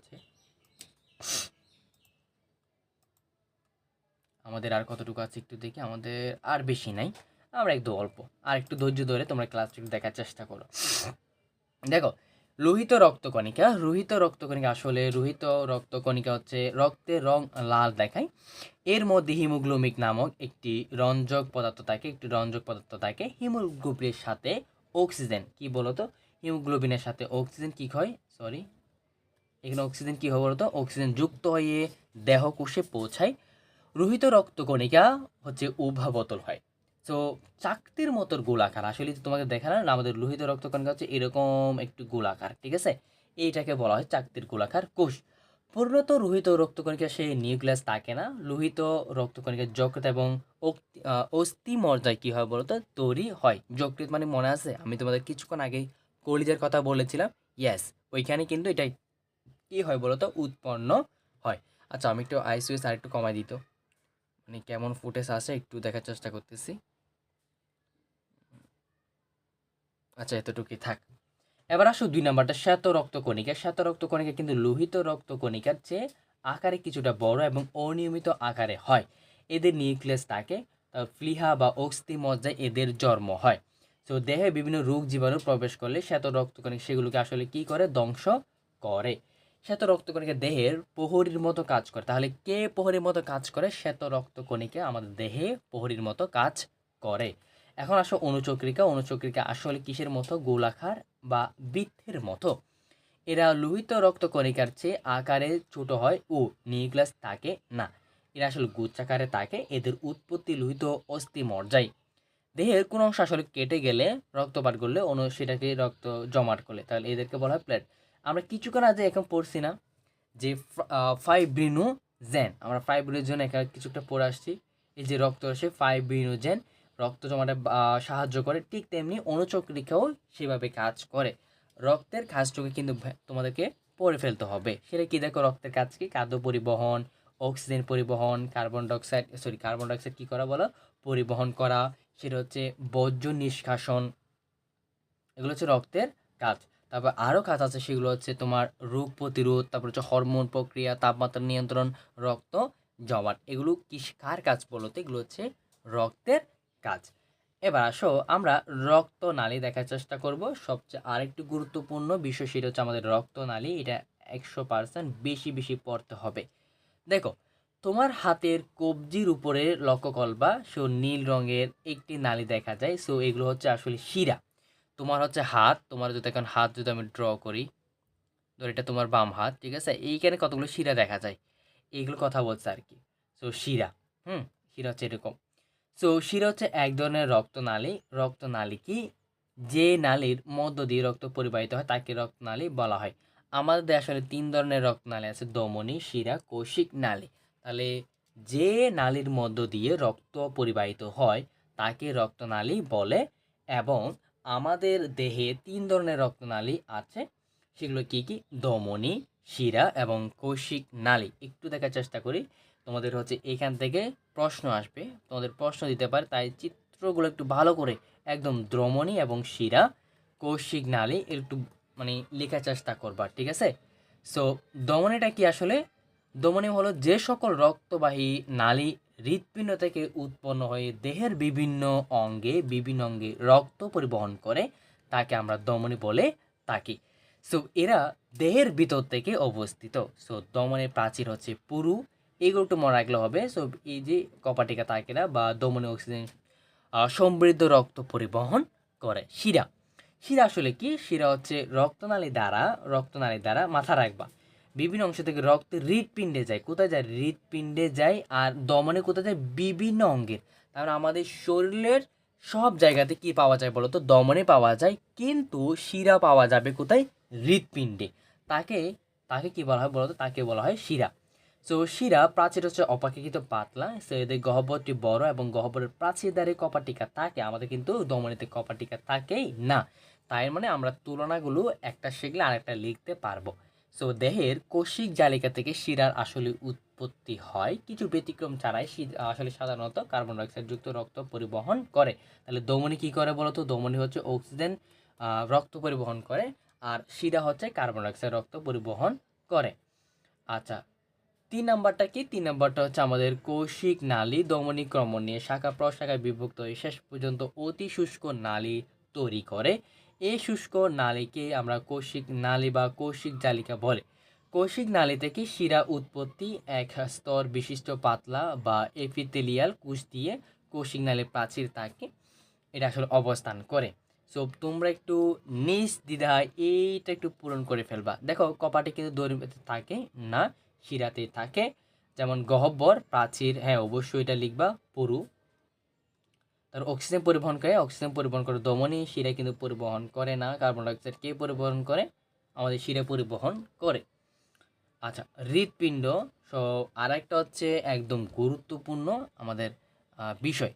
S1: আছে? একটু দেখি। আমাদের আর বেশি নাই, আমরা একটু অল্প। আর একটু ধৈর্য ধরে তোমরা ক্লাসটি দেখার চেষ্টা করো। দেখো, লোহিত রক্তকণিকা। আসলে লোহিত রক্তকণিকা হচ্ছে রক্তের রং লাল দেখায়। এর মধ্যে হিমোগ্লোবিন নামক একটি রঞ্জক পদার্থ থাকে। হিমোগ্লোবিনের সাথে অক্সিজেন কি বলতো? হিমোগ্লোবিনের সাথে অক্সিজেন কি হয়? সরি, এখানে অক্সিজেন কি হয় বলতো? অক্সিজেন যুক্ত হয়ে দেহকোষে পৌঁছায়। লোহিত রক্তকণিকা হচ্ছে উভাবতল হয়। তো চাকতির মতো গোলাকার। আসলে তোমাকে দেখা না, আমাদের লোহিত রক্তকণিকা হচ্ছে এরকম একটু গোলাকার, ঠিক আছে? এইটাকে বলা হয় চাকতির গোলাকার কোষ। পরিণত লোহিত রক্তকণিকা সে নিউক্লিয়াস থাকে না। লোহিত রক্তকণিকা যকৃৎ এবং অস্থিমজ্জায় কি হয় বলতো? তৈরি হয়। যকৃৎ মানে মনে আছে? আমি তোমাদের কিছুক্ষণ আগেই কলিজার কথা বলেছিলাম। ইয়েস, ওইখানে কিন্তু এটা কি হয় বলতো? উৎপন্ন হয়। আচ্ছা, আমি একটু আইসিএস আর একটু কমাই দিত, মানে কেমন ফুটেজ আছে একটু দেখার চেষ্টা করতেছি। আচ্ছা, এতটুকুই থাক। এবার আসো 2 নাম্বারটা, শ্বেত রক্তকণিকা। শ্বেত রক্তকণিকা কিন্তু লোহিত রক্তকণিকার চেয়ে আকারে কিছুটা বড় এবং অনিয়মিত আকারে হয়। এদের নিউক্লিয়াস থাকে, প্লীহা বা অস্থিমজ্জায় এদের জন্ম হয়। তো দেহে বিভিন্ন রোগ জীবাণু প্রবেশ করলে শ্বেত রক্তকণিকা সেগুলোকে আসলে কি করে? ধ্বংস করে। শ্বেত রক্তকণিকা দেহের প্রহরীর মতো কাজ করে। তাহলে কে প্রহরীর মতো কাজ করে? শ্বেত রক্তকণিকা আমাদের দেহে প্রহরীর মতো কাজ করে। এখন আসো অনুচক্রিকা। অনুচক্রিকা আসলে কিসের মতো? গোলাকার বা বৃত্তের মতো। এরা লোহিত রক্তকণিকার চেয়ে আকারে ছোট হয় ও নিউক্লিয়াস থাকে না। এরা আসলে গুচ্ছাকারে থাকে। এদের উৎপত্তি লোহিত অস্থিমজ্জায়। দেহের কোনো অংশ আসলে কেটে গেলে, রক্তপাত করলে সেটাকে রক্ত জমাট করলে, তাহলে এদেরকে বলা হয় প্লেট। আমরা কিছুক্ষণ আগে এখন পড়ছি না যে ফাইব্রিনোজেন, আমরা ফাইব্রিনোজেন এখানে কিছুটা পড়ে আসছি। এই যে রক্ত আসে ফাইব্রিনোজেন রক্ত জমাটে সাহায্য করে, ঠিক তেমনি অনুচক্রিকাও সেভাবে কাজ করে। রক্তের কাজটুকু কিন্তু তোমাদেরকে পড়ে ফেলতে হবে। সেটা কি? দেখো, রক্তের কাজ কি? খাদ্য পরিবহন, অক্সিজেন পরিবহন, কার্বন ডাইঅক্সাইড কি করা বলো? পরিবহন করা। সেটা হচ্ছে বর্জ্য নিষ্কাশন। এগুলো হচ্ছে রক্তের কাজ। তারপর আরও কাজ আছে, সেগুলো হচ্ছে তোমার রোগ প্রতিরোধ, তারপর হচ্ছে হরমোন প্রক্রিয়া, তাপমাত্রা নিয়ন্ত্রণ, রক্ত জমাট। এগুলো কার কাজ বলতে? এগুলো হচ্ছে রক্তের কাজ। এবার আসো আমরা রক্তনালী দেখার চেষ্টা করব। সবচেয়ে আরেকটু গুরুত্বপূর্ণ বিষয় সেটা হচ্ছে আমাদের রক্তনালী। এটা 100% বেশি বেশি পড়তে হবে। দেখো, তোমার হাতের কবজির উপরে লক্ষ্য করবা, নীল রঙের একটি নালী দেখা যায়। সো এগুলো হচ্ছে আসলে শিরা। তোমার হচ্ছে হাত, তোমার যদি এখন হাত যদি আমি ড্র করি, ধর এটা তোমার বাম হাত, ঠিক আছে? এইখানে কতগুলো শিরা দেখা যায়, এইগুলো কথা বলছে আর কি। সো শিরা, শিরা হচ্ছে এরকম। সো শিরা হচ্ছে এক ধরনের রক্তনালী। রক্তনালী কি? যে নালীর মধ্য দিয়ে রক্ত পরিবাহিত হয় তাকে রক্তনালী বলা হয়। আমাদের আসলে 3 ধরনের রক্তনালী আছে: ধমনী, শিরা, কৌশিক নালী। তাহলে যে নালীর মধ্য দিয়ে রক্ত পরিবাহিত হয় তাকে রক্তনালী বলে। এবং আমাদের দেহে 3 ধরনের রক্তনালী আছে, সেগুলো কি কি? ধমনী, শিরা এবং কৌশিক নালী। একটু দেখার চেষ্টা করি। তোমাদের হচ্ছে এখান থেকে প্রশ্ন আসবে, তোমাদের প্রশ্ন দিতে পারে, তাই সূত্রগুলো একটু ভালো করে একদম ধমনী এবং শিরা কৌশিক নালী একটু মানে লেখার চেষ্টা করবা, ঠিক আছে? সো ধমনীটা কি আসলে? ধমনী হলো যে সকল রক্তবাহী নালী হৃৎপিণ্ড থেকে উৎপন্ন হয়ে দেহের বিভিন্ন অঙ্গে রক্ত পরিবহন করে, তাকে আমরা ধমনী বলে থাকি। সো এরা দেহের ভিতর থেকে অবস্থিত। সো ধমনীর প্রাচীর হচ্ছে পুরু, এগুলো একটু মনে রাখলে হবে। সো এই যে কপাটিকা থাকে না বা ধমনী অক্সিজেন সমৃদ্ধ রক্ত পরিবহন করে। শিরা, শিরা আসলে কি? শিরা হচ্ছে রক্তনালী দ্বারা মাথা রাখবা বিভিন্ন অংশ থেকে রক্ত হৃৎপিণ্ডে যায়। কোথায় যায়? হৃৎপিণ্ডে যায়। আর দমনে কোথায় যায়? বিভিন্ন অঙ্গের। তাহলে আমাদের শরীরের সব জায়গাতে কি পাওয়া যায় বলো তো? দমনে পাওয়া যায়, কিন্তু শিরা পাওয়া যাবে কোথায়? হৃৎপিণ্ডে। তাকে তাকে কি বলা হয় বলো তো? তাকে বলা হয় শিরা। সো শিরা প্রাচীর হচ্ছে অপেক্ষাকৃত পাতলা। সো এদের গহ্বরটি বড় এবং গহ্বরের প্রাচীর দ্বারে কপাটিকা থাকে। আমাদের কিন্তু ধমনীতে কপাটিকা থাকেই না। তাই মানে আমরা তুলনাগুলো একটা শিখলে আরেকটা লিখতে পারবো। সো দেহের কোষিক জালিকা থেকে শিরার আসলে উৎপত্তি হয় কিছু ব্যতিক্রম ছাড়াই। আসলে সাধারণত কার্বন ডাইঅক্সাইড যুক্ত রক্ত পরিবহন করে। তাহলে ধমনী কি করে বলতো? ধমনী হচ্ছে অক্সিজেন রক্ত পরিবহন করে, আর শিরা হচ্ছে কার্বন ডাইঅক্সাইড রক্ত পরিবহন করে। আচ্ছা, 3 নাম্বারটা কি? 3 নাম্বারটা হচ্ছে আমাদের কৌশিক নালী ধমনী ক্রমণীয় শাখা প্রশাখায় বিভক্ত হয়ে শেষ পর্যন্ত অতি শুষ্ক নালী তৈরি করে। এই শুষ্ক নালীকে আমরা কৌশিক নালী বা কৌশিক জালিকা বলে। কৌশিক নালী থেকে শিরা উৎপত্তি এক স্তর বিশিষ্ট পাতলা বা এপিথেলিয়াল কোষ দিয়ে কৌশিক নালীর প্রাচীর থাকে, এটা আসলে অবস্থান করে। সো তোমরা একটু নির্দ্বিধায় এইটা একটু পূরণ করে ফেলবা। দেখো কপাটে কিন্তু দৈর্ঘ্যতে থাকে না, শিরাতে থাকে। যেমন গহ্বর, প্রাচীর, হ্যাঁ অবশ্যই এটা লিখবা। পুরু, তার অক্সিজেন পরিবহন করে ধমনী, শিরা কিন্তু পরিবহন করে না। কার্বন ডাইঅক্সাইড কে পরিবহন করে? আমাদের শিরা পরিবহন করে। আচ্ছা, হৃৎপিণ্ড। সো আর একটা হচ্ছে একদম গুরুত্বপূর্ণ আমাদের বিষয়,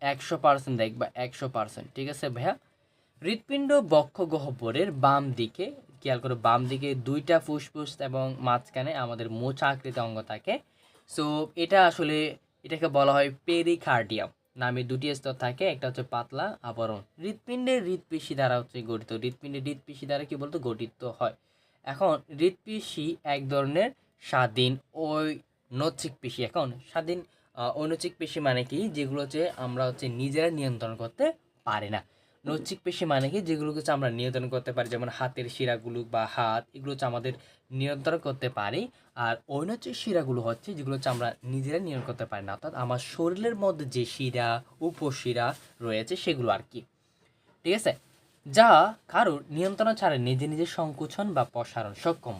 S1: 100% দেখবা, 100%, ঠিক আছে ভাইয়া? হৃৎপিণ্ড বক্ষ গহ্বরের বাম দিকে, খেয়াল করো, বাম দিকে 2টা ফুসফুস এবং মাঝখানে আমাদের মোচা আকৃতি অঙ্গ থাকে। সো এটা আসলে এটাকে বলা হয় পেরিকার্ডিয়াম নামে 2টি স্তর থাকে, একটা হচ্ছে পাতলা আবরণ। হৃৎপিণ্ডের হৃৎপিণ্ডি দ্বারা হচ্ছে গঠিত। হৃৎপিণ্ডের হৃৎপিণ্ডি দ্বারা কি বলতো গঠিত হয়? এখন হৃৎপিণ্ডি এক ধরনের স্বাধীন ঐনচিক পেশি। এখন স্বাধীন ঐনচিক পেশি মানে কি? যেগুলো হচ্ছে আমরা হচ্ছে নিজেরা নিয়ন্ত্রণ করতে পারি না। নৈচিক পেশি মানে কি? যেগুলো হচ্ছে আমরা নিয়ন্ত্রণ করতে পারি, যেমন হাতের শিরাগুলো বা হাত, এগুলো হচ্ছে আমাদের নিয়ন্ত্রণ করতে পারি। আর ঐনচিক শিরাগুলো হচ্ছে যেগুলো হচ্ছে আমরা নিজেরা নিয়ন্ত্রণ করতে পারি না, অর্থাৎ আমার শরীরের মধ্যে যে শিরা উপশিরা রয়েছে সেগুলো আর কি, ঠিক আছে? যা কারোর নিয়ন্ত্রণ ছাড়া নিজে নিজে সংকোচন বা প্রসারণ সক্ষম।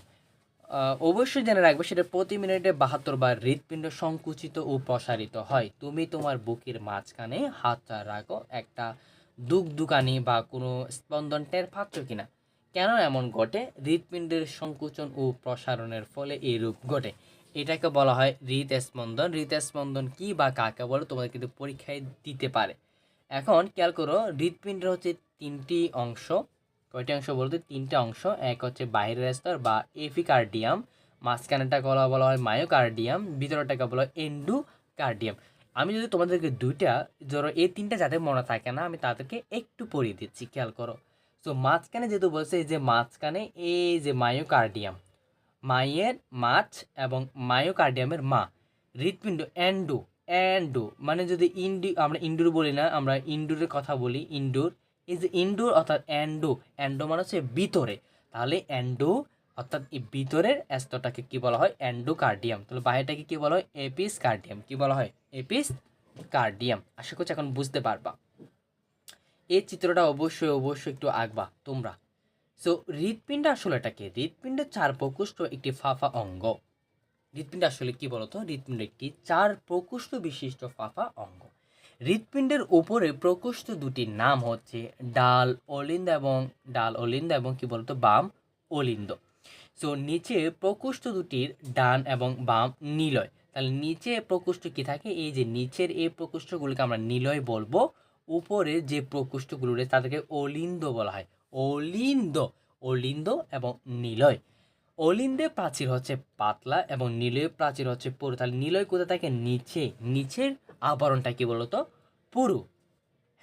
S1: অবশ্যই জেনে রাখবে সেটা প্রতি মিনিটে 72 বার হৃৎপিণ্ড সংকুচিত ও প্রসারিত হয়। তুমি তোমার বুকের মাঝখানে হাতটা রাখো, একটা দুকদুকানি বা কোনো স্পন্দন টের পাচ্ছ কিনা? কেন এমন ঘটে? হৃৎপিণ্ডের সংকুচন ও প্রসারণের ফলে এই রূপ ঘটে। এটাকে বলা হয় হৃদস্পন্দন। হৃদস্পন্দন কি বা কাকে বলে তোমাদের কিন্তু পরীক্ষায় দিতে পারে। এখন খেয়াল করো, হৃৎপিণ্ডের হচ্ছে 3টি অংশ। কয়টি অংশ বলতে? 3টা অংশ। এক হচ্ছে বাইরের স্তর বা এপিকার্ডিয়াম, মাঝখানেরটাকে বলা হয় মায়োকার্ডিয়াম, ভিতরেরটাকে বলা হয় এন্ডোকার্ডিয়াম। আমি যদি তোমাদেরকে ধরো এই 3টা যাদের মনে থাকে না, আমি তাদেরকে একটু পড়িয়ে দিচ্ছি, খেয়াল করো। সো মাঝখানে যেহেতু বলছে, এই যে মাঝখানে এই যে মায়োকার্ডিয়াম, মায়ের মাছ এবং মায়োকার্ডিয়ামের মা, হৃৎপিণ্ড এন্ডো। এন্ডো মানে যদি আমরা ইনডোর বলি না, আমরা ইনডোরের কথা বলি, ইনডোর। এই যে ইনডোর অর্থাৎ এন্ডো, এন্ডো মানে হচ্ছে ভিতরে। তাহলে এন্ডো অর্থাৎ এই ভিতরের স্তরটাকে কি বলা হয়? এন্ডোকার্ডিয়াম। তাহলে বাইরেটাকে কি বলা হয়? এপিসকার্ডিয়াম। কি বলা হয়? এপিসকার্ডিয়াম। আশা করছি এখন বুঝতে পারবা। এই চিত্রটা অবশ্যই একটু আঁকবা তোমরা। সো হৃৎপিণ্ড আসলে এটাকে, হৃৎপিণ্ডের 4 প্রকোষ্ঠ একটি ফাঁপা অঙ্গ। হৃৎপিণ্ড আসলে কি বলতো? হৃৎপিণ্ড একটি 4 প্রকোষ্ঠ বিশিষ্ট ফাঁপা অঙ্গ। হৃৎপিণ্ডের উপরে প্রকোষ্ঠ দুটির নাম হচ্ছে ডাল অলিন্দ এবং কি বলতো? বাম অলিন্দ। সো নিচে প্রকোষ্ঠ দুটির ডান এবং বাম নিলয়। তাহলে নিচে প্রকোষ্ঠ কি থাকে? এই যে নিচের এই প্রকোষ্ঠগুলোকে আমরা নিলয় বলবো। উপরে যে প্রকোষ্ঠগুলো রয়েছে তাদেরকে অলিন্দ বলা হয়। অলিন্দ এবং নিলয়। অলিন্দের প্রাচীর হচ্ছে পাতলা এবং নিলয়ের প্রাচীর হচ্ছে পুরু। তাহলে নিলয় কোথায় থাকে? নিচে। নিচের আবরণটা কি বলতো? পুরু।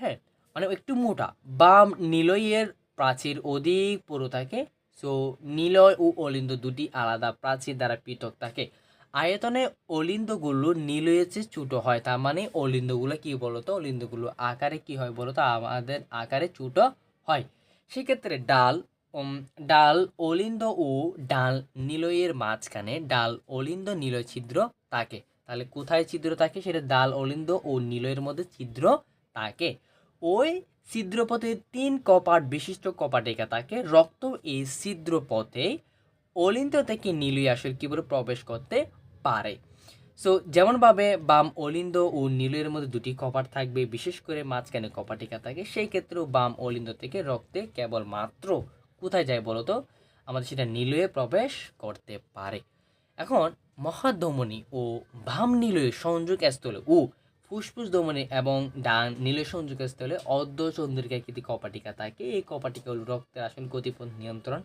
S1: হ্যাঁ, মানে একটু মোটা। বাম নিলয়ের প্রাচীর অধিক পুরু থাকে। সো নিলয় ও অলিন্দ দুটি আলাদা প্রাচীর দ্বারা পৃথক থাকে। আয়তনে অলিন্দগুলো নিলয়ের চেয়ে ছোট হয়, তার মানে অলিন্দগুলো কি বলতো, অলিন্দগুলো আকারে কি হয় বলতো, আমাদের আকারে ছোট হয়। সেক্ষেত্রে ডাল ডাল অলিন্দ ও ডাল নিলয়ের মাঝখানে ডাল অলিন্দ নিলয় ছিদ্র থাকে। তাহলে কোথায় ছিদ্র থাকে, সেটা ডাল অলিন্দ ও নিলয়ের মধ্যে ছিদ্র থাকে। ওই ছিদ্রপথে 3 কপাট বিশিষ্ট কপাটিকা থাকে। রক্ত এই ছিদ্রপথে অলিন্দ থেকে নিলয় আসলে কীভাবে প্রবেশ করতে পারে। সো যেমনভাবে বাম অলিন্দ ও নিলয়ের মধ্যে দুটি কপাট থাকবে, বিশেষ করে মাঝখানে কপাটিকা থাকে, সেই ক্ষেত্রেও বাম অলিন্দ থেকে রক্তে কেবলমাত্র কোথায় যায় বলতো, আমাদের সেটা নিলয়ে প্রবেশ করতে পারে। এখন মহাধমনী ও বাম নিলয় সংযোগস্থলে ও ফুসফুস ধমনী এবং ডান নিলয় সংযোগস্থলে অর্ধচন্দ্রিকাকৃতি কপাটিকা থাকে। এই কপাটিকাগুলো রক্তের আসল গতিপথ নিয়ন্ত্রণ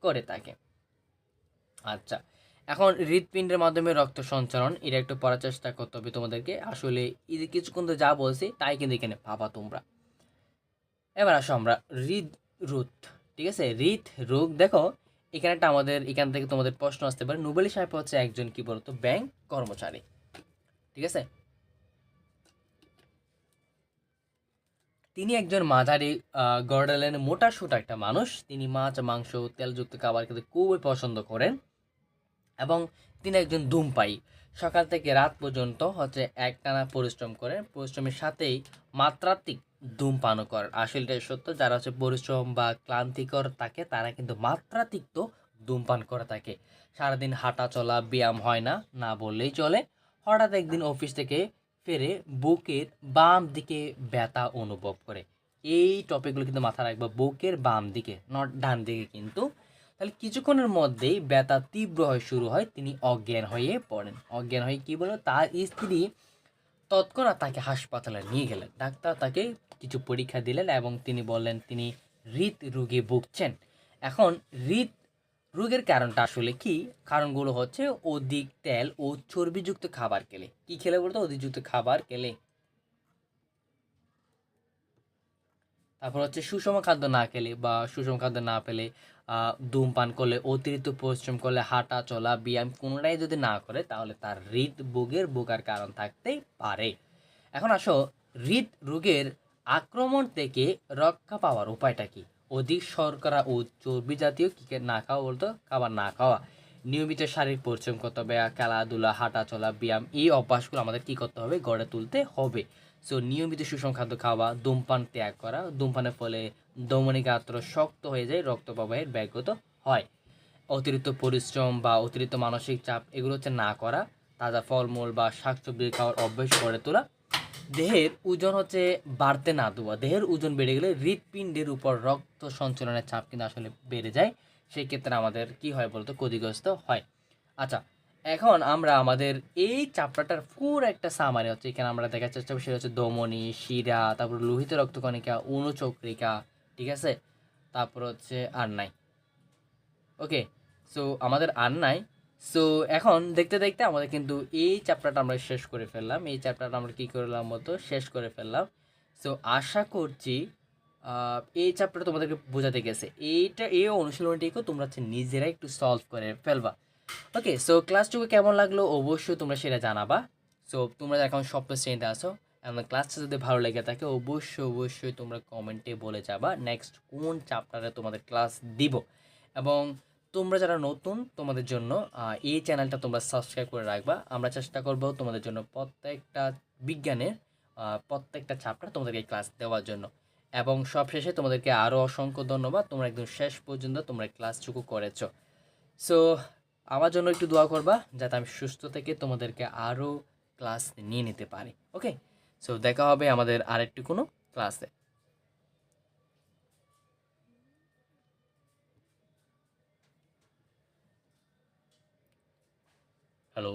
S1: করে থাকে। আচ্ছা, এখন হৃৎপিণ্ডের মাধ্যমে রক্ত সঞ্চালন, এটা একটু পড়ার চেষ্টা করতে হবে তোমাদেরকে। আসলে এই যে কিছুক্ষণ তো যা বলছি তাই কিন্তু এখানে ভাবা তোমরা। এবার আসো আমরা হৃদরোগ, ঠিক আছে, হৃদরোগ। দেখো এখানে একটা আমাদের এখান থেকে তোমাদের প্রশ্ন আসতে পারে। নোবেলি সাহেব হচ্ছে একজন কি বলতো, ব্যাংক কর্মচারী, ঠিক আছে। তিনি একজন মাঝারি গড়ালেন মোটা সোটা একটা মানুষ। তিনি মাছ মাংস তেলযুক্ত খাবার খেতে খুবই পছন্দ করেন এবং তিনি একজন ধূমপায়ী। সকাল থেকে রাত পর্যন্ত হচ্ছে একটানা পরিশ্রম করেন, পরিশ্রমের সাথেই মাত্রাতিক ধূমপানও করেন। আসলে সত্য, যারা হচ্ছে পরিশ্রম বা ক্লান্তিকর থাকে তারা কিন্তু মাত্রাতিক তো ধূমপান করে থাকে। সারাদিন হাঁটা চলা ব্যায়াম হয় না, না বললেই চলে। হঠাৎ একদিন অফিস থেকে ফেরে বুকের বাম দিকে ব্যথা অনুভব করে। এই টপিকগুলো কিন্তু মাথায় রাখবো, বুকের বাম দিকে, নট ডান দিকে কিন্তু। তাহলে কিছুক্ষণের মধ্যেই ব্যথা তীব্র হয়ে শুরু হয়, তিনি অজ্ঞান হয়ে পড়েন। অজ্ঞান হয়ে কি বলো, তার স্ত্রী তৎক্ষণাৎ তাকে হাসপাতালে নিয়ে গেলেন। ডাক্তার তাকে কিছু পরীক্ষা দিলেন এবং তিনি বললেন তিনি হৃদরোগে ভুগছেন। এখন হৃদ রোগের কারণটা আসলে কি, কারণগুলো হচ্ছে অধিক তেল ও চর্বিযুক্ত খাবার খেলে। কি খেলে বলতো, অধিকযুক্ত খাবার খেলে। তারপর হচ্ছে সুষম খাদ্য না খেলে বা সুষম খাদ্য না পেলে, ধূমপান করলে, অতিরিক্ত পরিশ্রম করলে, হাঁটা চলা ব্যায়াম কোনোটাই যদি না করে, তাহলে তার হৃদরোগের ভোগার কারণ থাকতেই পারে। এখন আসো হৃদরোগের আক্রমণ থেকে রক্ষা পাওয়ার উপায়টা কি। অধিক শর্করা ও চর্বি জাতীয় কি না খাওয়া বলতো, খাবার না খাওয়া। নিয়মিত শারীরিক পরিশ্রম করতে হবে, খেলাধুলা হাঁটা চলা ব্যায়াম, এই অভ্যাসগুলো আমাদের কি করতে হবে, গড়ে তুলতে হবে। সো নিয়মিত সুষম খাদ্য খাওয়া, ধূমপান ত্যাগ করা। ধূমপানের ফলে ধমনী গাত্র শক্ত হয়ে যায়, রক্ত প্রবাহের ব্যাঘাত হয়। অতিরিক্ত পরিশ্রম বা অতিরিক্ত মানসিক চাপ এগুলো হচ্ছে না করা। তাজা ফলমূল বা শাকসবজি খাওয়ার অভ্যাস গড়ে তোলা। দেহের ওজন হচ্ছে বাড়তে না দেওয়া। দেহের ওজন বেড়ে গেলে হৃৎপিণ্ডের উপর রক্ত সঞ্চালনের চাপ কিন্তু আসলে বেড়ে যায়। সেই ক্ষেত্রে আমাদের কি হয় বলতো, ক্ষতিগ্রস্ত হয়। আচ্ছা, এখন আমরা আমাদের এই চ্যাপ্টারটার পুরো একটা সামারি হচ্ছে এখানে আমরা দেখার চেষ্টা করছি। সেটা হচ্ছে ধমনী, শিরা, তারপর লোহিত রক্তকণিকা, অনুচক্রিকা, ঠিক আছে। তারপর হচ্ছে আর নাই, ওকে। সো আমাদের আর নাই। সো এখন দেখতে দেখতে আমাদের কিন্তু এই চ্যাপ্টারটা আমরা শেষ করে ফেললাম। এই চ্যাপ্টারটা আমরা কী করলাম মতো, শেষ করে ফেললাম। সো আশা করছি এই চ্যাপ্টারটা তোমাদেরকে বোঝাতে গেছে। এই অনুশীলনটিকেও তোমরা হচ্ছে নিজেরাই একটু সলভ করে ফেলবা। ওকে, সো ক্লাসটুকু কেমন লাগলো অবশ্যই তোমরা সেটা জানাবা। সো তোমরা এখন সপ্তম শ্রেণীতে আসো, আমার ক্লাসটা যদি ভালো লেগে থাকে অবশ্যই অবশ্যই তোমরা কমেন্টে বলে যাবা নেক্সট কোন চ্যাপ্টারে তোমাদের ক্লাস দিব। এবং তোমরা যারা নতুন, তোমাদের জন্য এই চ্যানেলটা তোমরা সাবস্ক্রাইব করে রাখবা। আমরা চেষ্টা করব তোমাদের জন্য প্রত্যেকটা বিজ্ঞানের প্রত্যেকটা চ্যাপ্টার তোমাদেরকে ক্লাস দেওয়ার জন্য। এবং সবশেষে তোমাদেরকে আরও অসংখ্য ধন্যবাদ, তোমরা একদম শেষ পর্যন্ত তোমরা ক্লাসটুকু করেছো। সো আমার জন্য একটু দোয়া করবা যাতে আমি সুস্থ থেকে তোমাদেরকে আরও ক্লাস নিয়ে নিতে পারি। ওকে, সো দেখা হবে আমাদের আরেকটি কোনো ক্লাসে। হ্যালো।